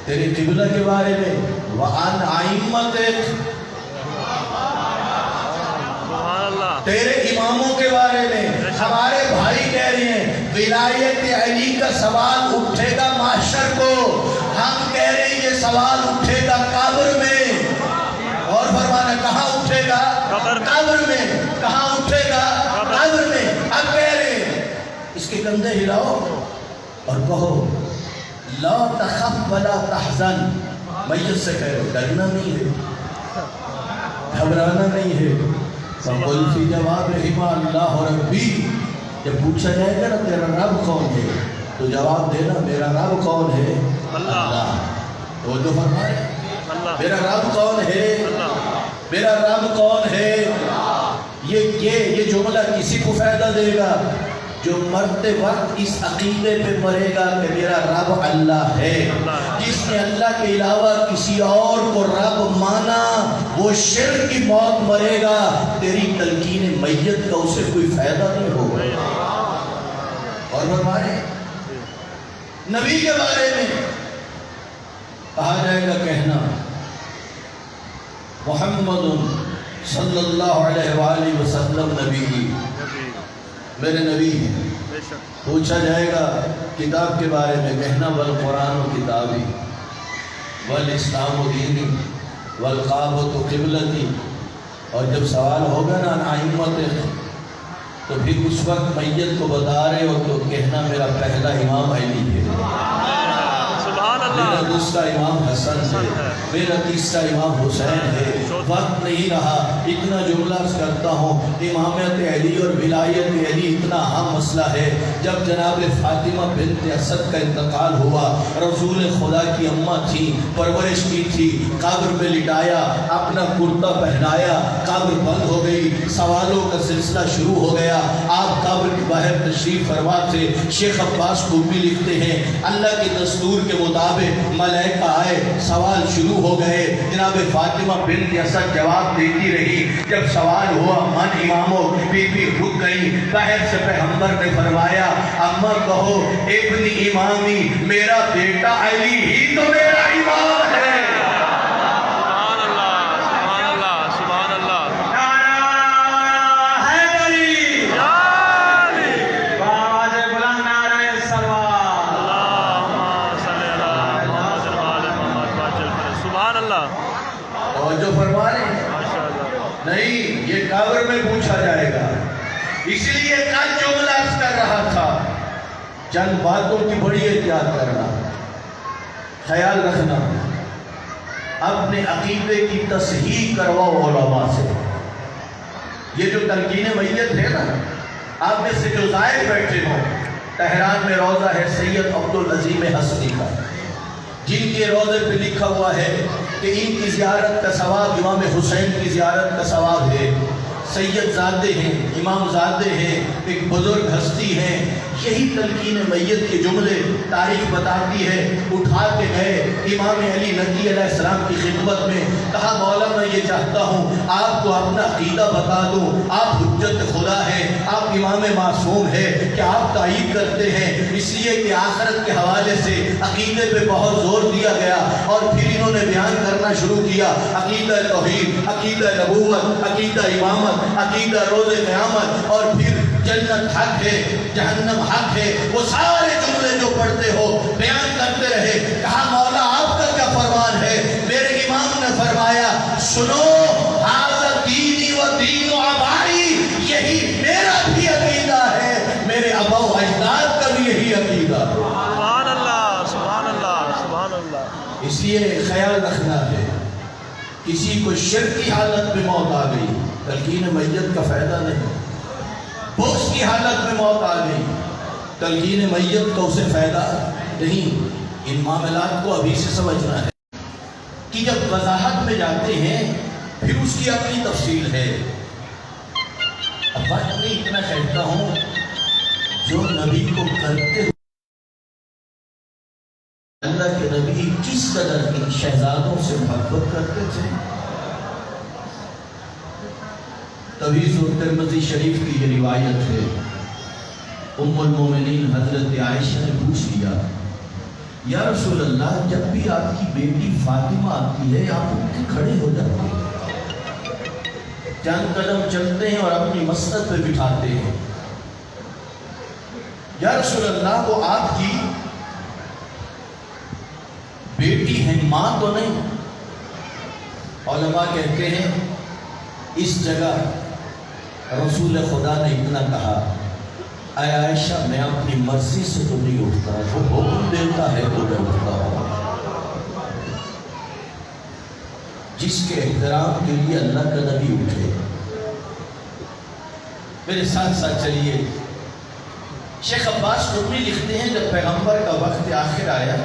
[SPEAKER 4] تیرے قبلہ کے بارے میں. وَعَنْ أَئِمَّتِكَ، تیرے اماموں کے بارے میں. ہمارے بھائی کہہ رہے ہیں ولایت علی کا سوال اٹھے گا محشر کو، ہم کہہ رہے ہیں یہ سوال اٹھے گا قبر میں. اور فرمانا کہاں اٹھے گا؟ قبر میں. کہاں اٹھے گا؟ قبر میں. اب کہہ رہے ہیں اس کے کندھے ہلاؤ اور کہو، لا تخف ولا تحزن. میت سے کہہ رہے ڈرنا نہیں ہے، گھبرانا نہیں ہے. فَقُلْ فِي جَوَابِهِمَا اللَّهُ رَبِّي، جب پوچھا جائے گا نا تیرا رب کون ہے تو جواب دینا میرا رب کون ہے؟ اللہ. تو جو فرمائے میرا رب کون ہے؟ میرا رب کون ہے؟ یہ جملہ کسی کو فائدہ دے گا جو مرتے وقت اس عقیدے پہ مرے گا کہ میرا رب اللہ ہے. جس نے اللہ کے علاوہ کسی اور کو رب مانا وہ شرک کی موت مرے گا. تیری تلقین میت کا اسے کوئی فائدہ نہیں ہوگا. اور فرمائے نبی کے بارے میں کہا جائے گا، کہنا محمد صلی اللہ علیہ وآلہ وسلم نبی، میرے نبی ہیں. پوچھا جائے گا کتاب کے بارے میں، کہنا والقرآن کتابی، والاسلام دینی، والکعبۃ قبلتی. اور جب سوال ہوگا نا ائمت، تو پھر اس وقت میت کو بتا رہے ہو تو کہنا میرا پہلا امام علی ہے،
[SPEAKER 3] سبحان
[SPEAKER 4] میرا
[SPEAKER 3] اللہ.
[SPEAKER 4] دوسرا امام حسن ہے، میرا تیسرا امام حسین ہے. وقت نہیں رہا، اتنا جملہ کرتا ہوں. امامت علی اور ولایت علی اتنا اہم مسئلہ ہے. جب جناب فاطمہ بنت اسد کا انتقال ہوا، رسول خدا کی اماں تھی، پرورش کی تھی، قبر میں لٹایا، اپنا کرتا پہنایا، قبر بند ہو گئی، سوالوں کا سلسلہ شروع ہو گیا. آپ قبر کے باہر تشریف فرما تھے. شیخ عباس قمی لکھتے ہیں اللہ کے دستور کے مطابق ملائکہ آئے، سوال شروع ہو گئے. جناب فاطمہ بنت اسد جواب دیتی رہی. جب سوال ہوا من اماموں، بی بی رک گئی. باہر سے پیغمبر نے فرمایا اماں کہو ابن امامی، میرا بیٹا علی ہی تو میرا امام ہے.
[SPEAKER 3] سبحان اللہ. سبحان اللہ. سبحان اللہ.
[SPEAKER 2] نعرہ حیدری،
[SPEAKER 3] یا علی.
[SPEAKER 2] آواز بلند نعرہ سلوات.
[SPEAKER 3] اللہم صلی علی محمد و آل محمد وعجل فرج. سبحان اللہ.
[SPEAKER 4] توجہ فرما رہے ہیں؟
[SPEAKER 3] ماشاء اللہ.
[SPEAKER 4] نہیں، یہ قبر میں پوچھا جائے گا. اس لیے کل جملہ عرض کر رہا تھا، چند باتوں کی بڑی احتیاط کرنا، خیال رکھنا. اپنے عقیدے کی تصحیح کرواؤ علماء سے. یہ جو تلقین میت ہے نا، آپ میں سے جو زائر بیٹھے ہوں، تہران میں روضہ ہے سید عبدالعظیم حسنی کا، جن کے روضے پہ لکھا ہوا ہے کہ ان کی زیارت کا ثواب امام حسین کی زیارت کا ثواب ہے. سید زادے ہیں، امام زادے ہیں، ایک بزرگ ہستی ہیں. یہی تلقین میت کے جملے تاریخ بتاتی ہے. اٹھا کے گئے امام علی نقی علیہ السلام کی خدمت میں، کہا مولا میں یہ چاہتا ہوں آپ کو اپنا عقیدہ بتا دوں. آپ حجت خدا ہیں، آپ امام معصوم ہیں کہ آپ تائید کرتے ہیں، اس لیے کہ آخرت کے حوالے سے عقیدے پہ بہت زور دیا گیا. اور پھر انہوں نے بیان کرنا شروع کیا عقیدہ توحید، عقیدہ نبوت، عقیدہ امامت، عقیدہ روز قیامت، اور پھر جنت حق ہے، جہنم حق ہے. وہ سارے جملے جو پڑھتے ہو بیان کرتے رہے. کہا مولا آپ کا کیا فرمان ہے؟ میرے امام نے فرمایا سنو، ھذا دینی و دین آبائی، یہی میرا بھی عقیدہ ہے، میرے آبا و اجداد کا بھی یہی عقیدہ.
[SPEAKER 3] سبحان اللہ. سبحان اللہ. سبحان اللہ.
[SPEAKER 4] اس لیے خیال رکھنا ہے، کسی کو شرک کی حالت میں موت آ گئی، تلقین میت کا فائدہ نہیں. بغض کی حالت میں موت آ گئی، تلقین میت کا اسے فائدہ نہیں. ان معاملات کو ابھی سے سمجھنا ہے کہ جب وضاحت میں جاتے ہیں پھر اس کی اپنی تفصیل ہے. اب بات میں اتنا کہتا ہوں، جو نبی کو کرتے اللہ کے نبی کس قدر ان شہزادوں سے محبت کرتے تھے. تبھی ترمذی شریف کی یہ روایت ہے. ام المومنین حضرت عائشہ نے پوچھ لیا یا رسول اللہ، جب بھی آپ کی بیٹی فاطمہ آتی ہے آپ اٹھ کے کھڑے ہو جاتے ہیں، چند قدم چلتے ہیں اور اپنی مسند پہ بٹھاتے ہیں. یا رسول اللہ وہ آپ کی بیٹی ہے، ماں تو نہیں؟ علماء کہتے ہیں اس جگہ رسول خدا نے اتنا کہا اے عائشہ میں اپنی مرضی سے تو نہیں اٹھتا، وہ حکم دیتا ہے تو میں اٹھتا ہوں. جس کے احترام کے لیے اللہ کا نبی اٹھے. میرے ساتھ ساتھ چلیے. شیخ عباس قمی لکھتے ہیں جب پیغمبر کا وقت آخر آیا،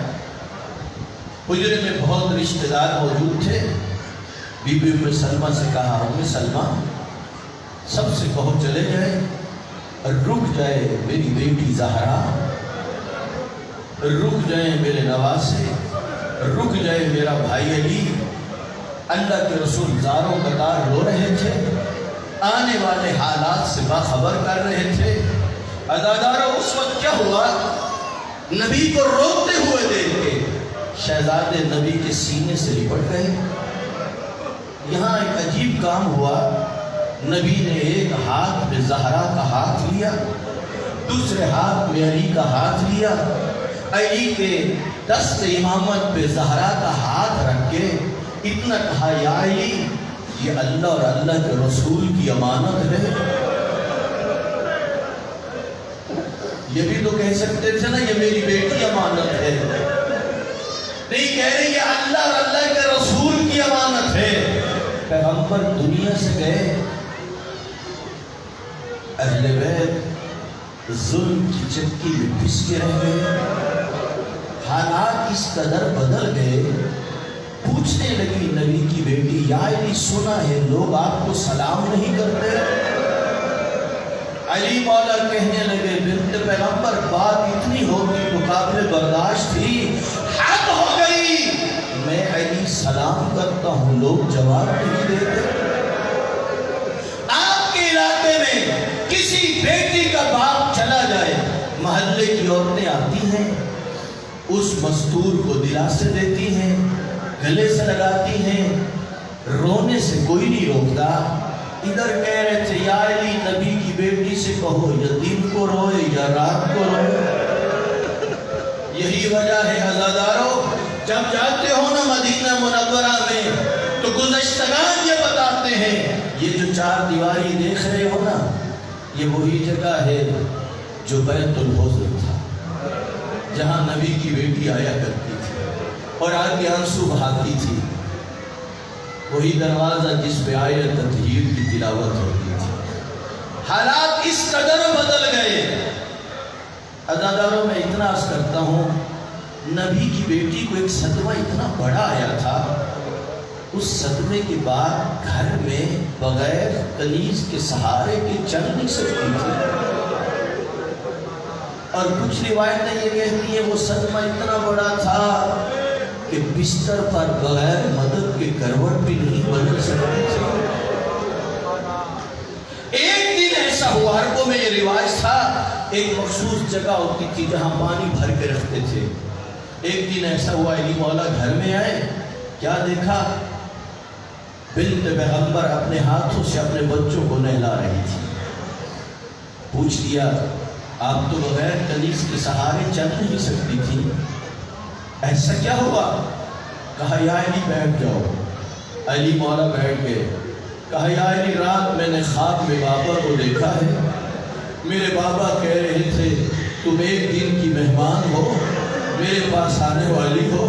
[SPEAKER 4] حجرے میں بہت رشتہ دار موجود تھے. بی بی ام سلمہ سے کہا ام سلمہ سب سے کہو چلے جائے، رک جائے میری بیٹی زہرا، رک جائیں میرے نواسے، رک جائے میرا بھائی علی. اللہ کے رسول زاروں قطار رو رہے تھے، آنے والے حالات سے باخبر کر رہے تھے. ادادارہ اس وقت کیا ہوا، نبی کو روتے ہوئے دیکھ کے شہزادے نبی کے سینے سے لپٹ گئے. یہاں ایک عجیب کام ہوا، نبی نے ایک ہاتھ میں زہرا کا ہاتھ لیا، دوسرے ہاتھ میں علی کا ہاتھ لیا. علی کے دست امامت پہ زہرا کا ہاتھ رکھ کے اتنا کہا یا علی یہ اللہ اور اللہ کے رسول کی امانت ہے. یہ بھی تو کہہ سکتے تھے نا یہ میری بیٹی امانت ہے. نہیں کہہ رہے یہ اللہ اور اللہ کے رسول کی امانت ہے. پیغمبر دنیا سے گئے، اہل بیت ظلم کی چکی میں پس کے رہ گئے. حالات اس قدر بدل گئے. پوچھنے لگی نبی کی بیٹی، یا علی سنا ہے لوگ آپ کو سلام نہیں کرتے. علی مولا کہنے لگے بنت پیغمبر بات اتنی ہوگی تو قابل برداشت تھی، حد ہو گئی. میں علی سلام کرتا ہوں لوگ جواب نہیں دیتے. آپ کے علاقے میں کسی بیٹی کا باپ چلا جائے، محلے کی عورتیں آتی ہیں، اس مستور کو دلاسے دیتی ہیں، گلے سے لگاتی ہیں، رونے سے کوئی نہیں روکتا. ادھر کہہ رہے تھے یا علی نبی کی بیٹی سے کہو یا دن کو روئے یا رات کو روئے. یہی وجہ ہے عزادارو، جب جاتے ہو نا مدینہ منورہ میں تو گزشتگان یہ بتاتے ہیں یہ جو چار دیواری دیکھ رہے ہو نا یہ وہی جگہ ہے جو بیت الحزن تھا، جہاں نبی کی بیٹی آیا کرتی تھی اور آگے آنسو بہاتی تھی. وہی دروازہ جس پہ آیت تطہیر کی تلاوت ہوتی تھی. حالات اس قدر بدل گئے. عزاداروں میں اتنا عرض کرتا ہوں، نبی کی بیٹی کو ایک صدمہ اتنا بڑا آیا تھا، اس صدمے کے بعد گھر میں بغیر کنیز کے سہارے کے چل نہیں سکتی تھی. اور کچھ روایتیں یہ کہتی ہیں وہ صدمہ اتنا بڑا تھا کہ بستر پر بغیر مدد کے کروٹ بھی نہیں بدل سکتی تھی. ایک دن ایسا ہوا، عربوں میں یہ رواج تھا، ایک مخصوص جگہ ہوتی تھی جہاں پانی بھر کے رکھتے تھے. ایک دن ایسا ہوا علی مولا گھر میں آئے، کیا دیکھا؟ بنت پیغمبر اپنے ہاتھوں سے اپنے بچوں کو نہلا رہی تھی. پوچھ لیا آپ تو بغیر کنیز کے سہارے چل نہیں سکتی تھی، ایسا کیا ہوا؟ کہا یا علی بیٹھ جاؤ. علی مولا بیٹھ گئے. کہا یا علی رات میں نے خواب میں بابا کو دیکھا ہے. میرے بابا کہہ رہے تھے تم ایک دن کی مہمان ہو، میرے پاس آنے والی ہو.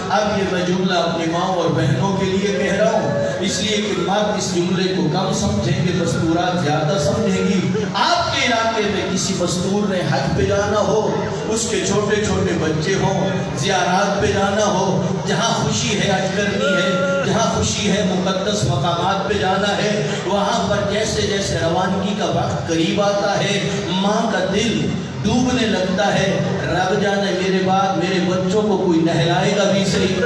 [SPEAKER 4] اب یہ میں جملہ اپنی ماں اور بہنوں کے لیے کہہ رہا ہوں اس لیے کہ مرد اس جملے کو کم سمجھیں گے، مستورات زیادہ سمجھیں گی. آپ کے علاقے میں کسی مستور نے حج پہ جانا ہو، اس کے چھوٹے چھوٹے بچے ہوں، زیارات پہ جانا ہو، جہاں خوشی ہے حج کرنی ہے، جہاں خوشی ہے مقدس مقامات پہ جانا ہے، وہاں پر جیسے جیسے روانگی کا وقت قریب آتا ہے ماں کا دل ڈوبنے لگتا ہے. رب جانے میرے بعد میرے بچوں کو کوئی نہلائے گا بھی صحیح،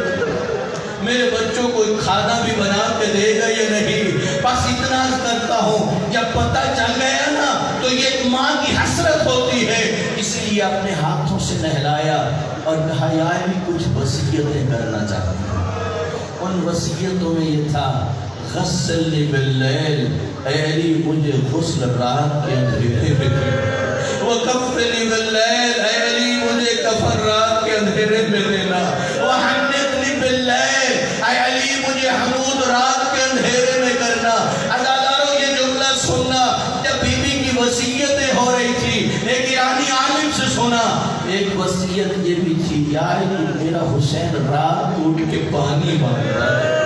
[SPEAKER 4] میرے بچوں کو کھانا بھی بنا کے دے گا یا نہیں. بس اتنا کرتا ہوں جب پتہ چل گیا نا تو یہ ایک ماں کی حسرت ہوتی ہے. اس لیے اپنے ہاتھوں سے نہلایا اور کہا یا علی کچھ وصیتیں کرنا چاہتا ہوں. ان وصیتوں میں یہ تھا غسلنی باللیل، اے علی مجھے غسل رات کے اندھیرے میں دینا. وکفنی باللیل، اے علی مجھے کفن رات کے اندھیرے میں دینا. وحنطنی باللیل، اے علی مجھے حنوط رات کے اندھیرے میں کرنا. عزاداروں یہ جملہ سننا جب بی بی کی وصیتیں ہو رہی تھی ایک ایرانی عالم سے سنا. ایک وصیت یہ بھی تھی یا علی میرا حسین رات کو اٹھ کے پانی مانگ رہا ہے.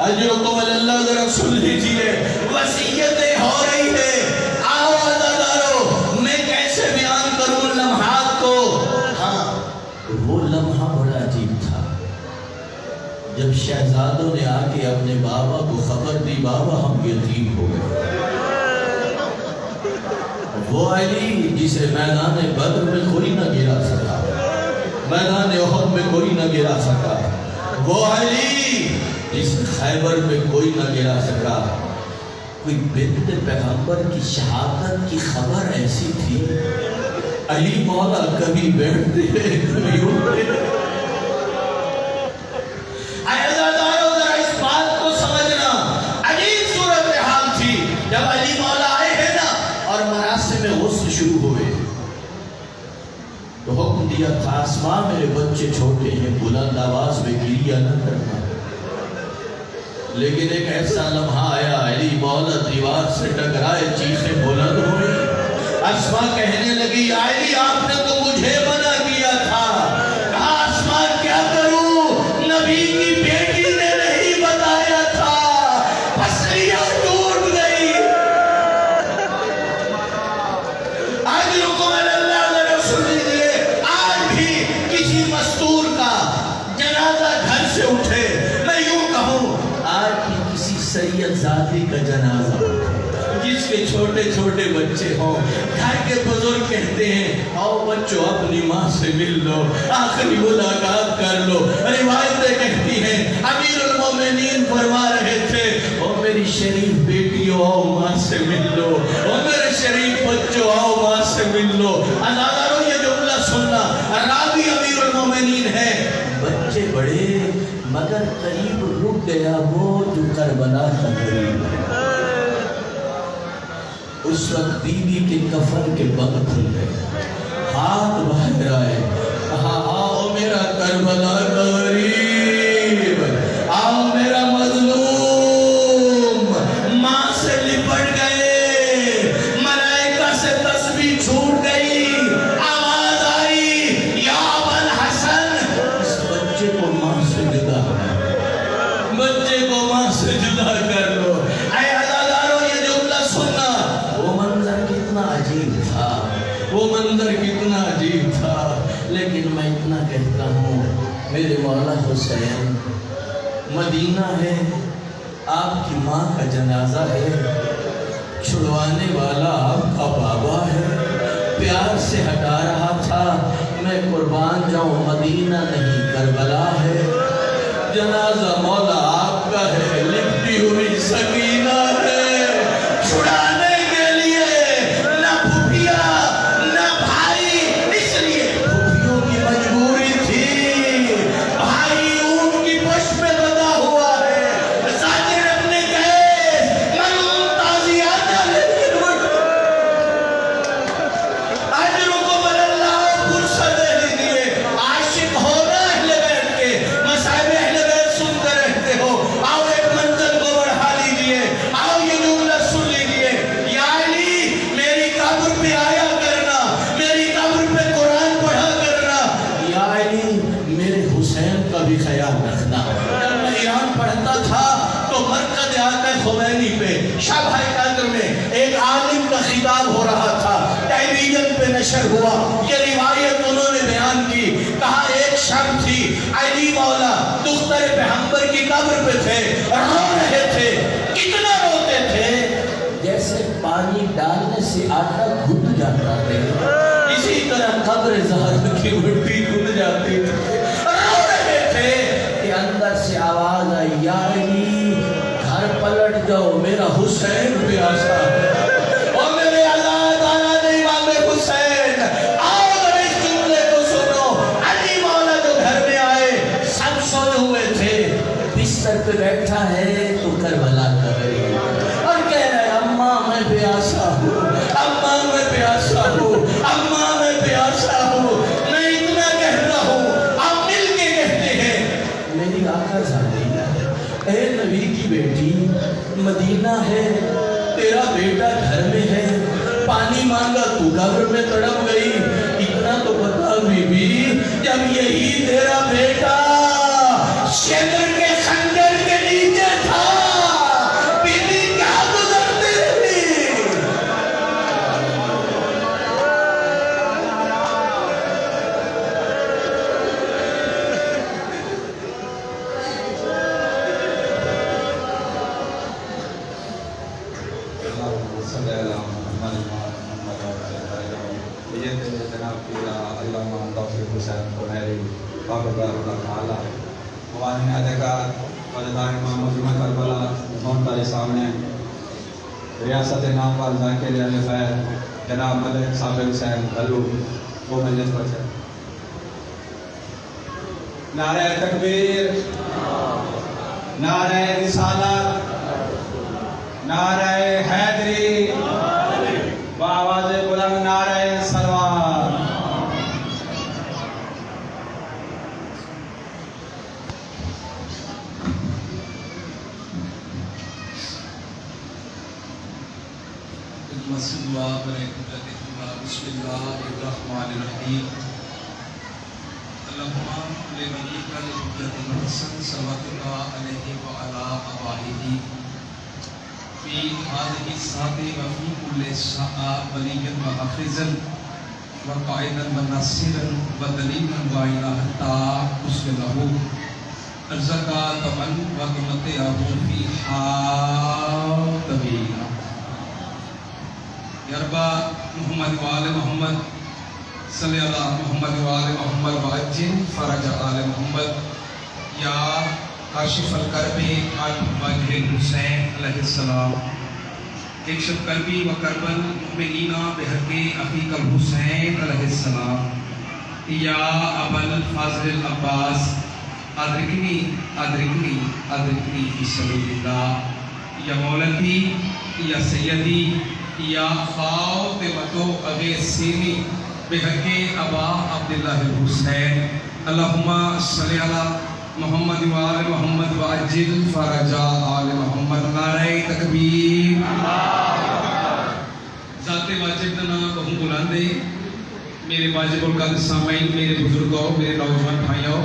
[SPEAKER 4] اجرکم اللہ ذرا سن لیجیے، وصیتیں ہو رہی ہے. میں کیسے بیان کروں لمحات کو. ہاں وہ لمحہ بڑا عجیب تھا جب شہزادوں نے آ کے اپنے بابا کو خبر دی بابا ہم یتیم ہو گئے. وہ علی جسے میدان بدر میں کوئی نہ گرا سکا، میدان احد میں کوئی نہ گرا سکا، وہ علی جس خیبر میں کوئی نہ گرا سکا. کوئی بنت پیغمبر کی شہادت کی خبر ایسی تھی علی مولا کبھی بیٹھتے کبھی اٹھتے. عزاداروں ذرا اس بات کو سمجھنا، عجیب صورتحال تھی جب علی مولا آئے ہیں نا اور مراسم غسل شروع ہوئے تو حکم دیا تھا اسماء میرے بچے چھوٹے ہیں بلند آواز میں گریہ نہ کرنا. لیکن ایک ایسا لمحہ آیا علی مولا دیوار سے ٹکرائے چیخیں بلند ہوئی. اسما کہنے لگی یا علی آپ نے تو مجھے منع کیا تھا. کہا اسما کیا کروں, نبی کی بیٹی نے نہیں بتایا تھا. پسلیاں ٹوٹ گئی. اجرکم علی اللہ ذرا سن لیجیے, آج بھی کسی مستور کا جنازہ گھر سے اٹھے, میں یوں کہوں آج بھی کسی سید ذاتی کا جنازہ اٹھے, جس کے چھوٹے چھوٹے بچے ہوں, گھر کے بزرگ کہتے ہیں آؤ بچوں اپنی ماں سے مل لو, آخری ملاقات کر لو. روایتیں کہتی ہیں امیر المومنین فرما رہے تھے او میری شریف بیٹیوں آؤ ماں سے مل لو, او میرے شریف بچوں آؤ ماں سے مل لو. عزاداروں یہ جملہ سننا, راوی امیر المومنین ہے, بچے بڑے مگر قریب رک گیا وہ جو کربلا کا قریب ہے. اس وقت بیوی کے کفن کے بند کھل گئے, ہاتھ بہہ آئے, کہا آؤ میرا کربلا کا غریب, آؤ میرا مظلوم. ماں سے لپٹ گئے, ملائکہ سے تسبیح چھوٹ گئی, آواز آئی یا ابا الحسن, اس بچے کو ماں سے جدا کر, بچے کو ماں سے جدا کر لو. اے عزاداروں یہ جملہ سننا, وہ منظر کتنا عجیب تھا, وہ منظر کتنا عجیب تھا. لیکن میں اتنا کہتا ہوں میرے مولا حسین, مدینہ ہے, آپ کی ماں کا جنازہ ہے, چھڑوانے والا آپ کا بابا ہے, پیار سے ہٹا رہا تھا میں قربان جاؤں, مدینہ نہیں کربلا ہے. جنازہ مولا آپ کا ہے, لپٹی ہوئی سکینہ ہے, چھڑانے کے لیے نہ پھوپھیا نہ بھائی, اس لیے پھوپھیوں کی مجبوری تھی, بھائی اونٹ کی پشت میں بندھا ہوا ہے, زاجر اپنے گئے مرحوم تازیانہ, لیکن وہ اجرکم علی اللہ فرصت دے لیجیے. عاشق ہونا اہل بیت کے, مصائب اہل بیت سنتے رہتے ہو, آؤ ایک منزل کو بڑھا لیجیے, آؤ یہ جملہ سن لیجیے. یا علی میری قبر پہ آیا کرنا, میری قبر پہ قرآن پڑھا کرنا. یا علی میرے حسین کا بھی خیال رکھنا. جب میں ایران پڑھتا تھا تو مرکز آقا خمینی پہ شب قدر میں ایک عالم کا خطاب ہو رہا تھا, ٹیلی ویژن پہ نشر ہوا. یہ روایت انہوں نے بیان کی, کہا ایک شب تھی, علی مولا دختر پیغمبر کی قبر پہ تھے, رو رہے تھے. کتنا روتے تھے جیسے پانی ڈالنے سے آٹا گھٹ جاتا ہے, اسی طرح قبر زہرا کی مٹی گھٹ جاتی تھی. رو رہے تھے کہ اندر سے آواز آئی یا علی گھر پلٹ جاؤ, میرا حسین پیاسا ہے. اور میرے آزاد آنا نہیں مانگے حسین, آؤ ذرا اس جملے کو سنو. علی مولا جو گھر میں آئے, سب سوئے ہوئے تھے, بستر پہ بیٹھا ہے تو کربلا کا غریب, اور کہہ رہے اماں میں پیاسا ہوں, اماں میں پیاسا ہوں, اماں میں پیاسا ہوں. میں اتنا کہتا ہوں, آپ مل کے کہتے ہیں میری آقا زادی, اے نبی کی بیٹی, مدینہ ہے, تیرا بیٹا گھر میں ہے, پانی مانگا تو قبر میں تڑپ گئی. اتنا تو بتا بی بی, جب یہی تیرا بیٹا شکر کے خنجر کے نیچے تھا, بی بی کیا گزرتی رہی.
[SPEAKER 1] موانین ادھکار وزدار امام مجمع کربلا مونتالی سامنے ریاست نامور ذاکر علی خیر جناب ملک صاحب حسین غلو وہ مجلس پر سے نعرہ تکبیر, نعرہ رسالت, نعرہ حیدری, بآواز بلند نعرہ سلوات.
[SPEAKER 5] مسجد دعا کریں, بسم الله الرحمن الرحيم اللهم لوليك الحجة الحسن صلواتك عليه وعلى آبائه في هذه الساعة وفي كل ساعة وليا وحافظا وقائدا وناصرا ودليلا وإلى حتى تصل له ارزقا تمن وتمتعه فيها طويلا یا رب محمد وآل محمد صلی اللہ محمد وآل محمد وعجل فرج آل محمد یا کاشف الکرب عن وجہ الحسین علیہ السلام اکشف کربی و کرب المؤمنین بحق اخیک الحسین علیہ السلام یا ابا الفاضل العباس ادرکنی ادرکنی ادرکنی فی سبیل اللہ یا مولتی یا سیدی یا فاطمہ اغیثینی بحق ابا عبداللہ الحسین اللہم صلی علی محمد وآل محمد وعجل فرج آل محمد نعرہ تکبیر ذات واجب کا نام بہت بلند ہے میرے واجب القدر سامعین میرے بزرگوں میرے نوجوان بھائیوں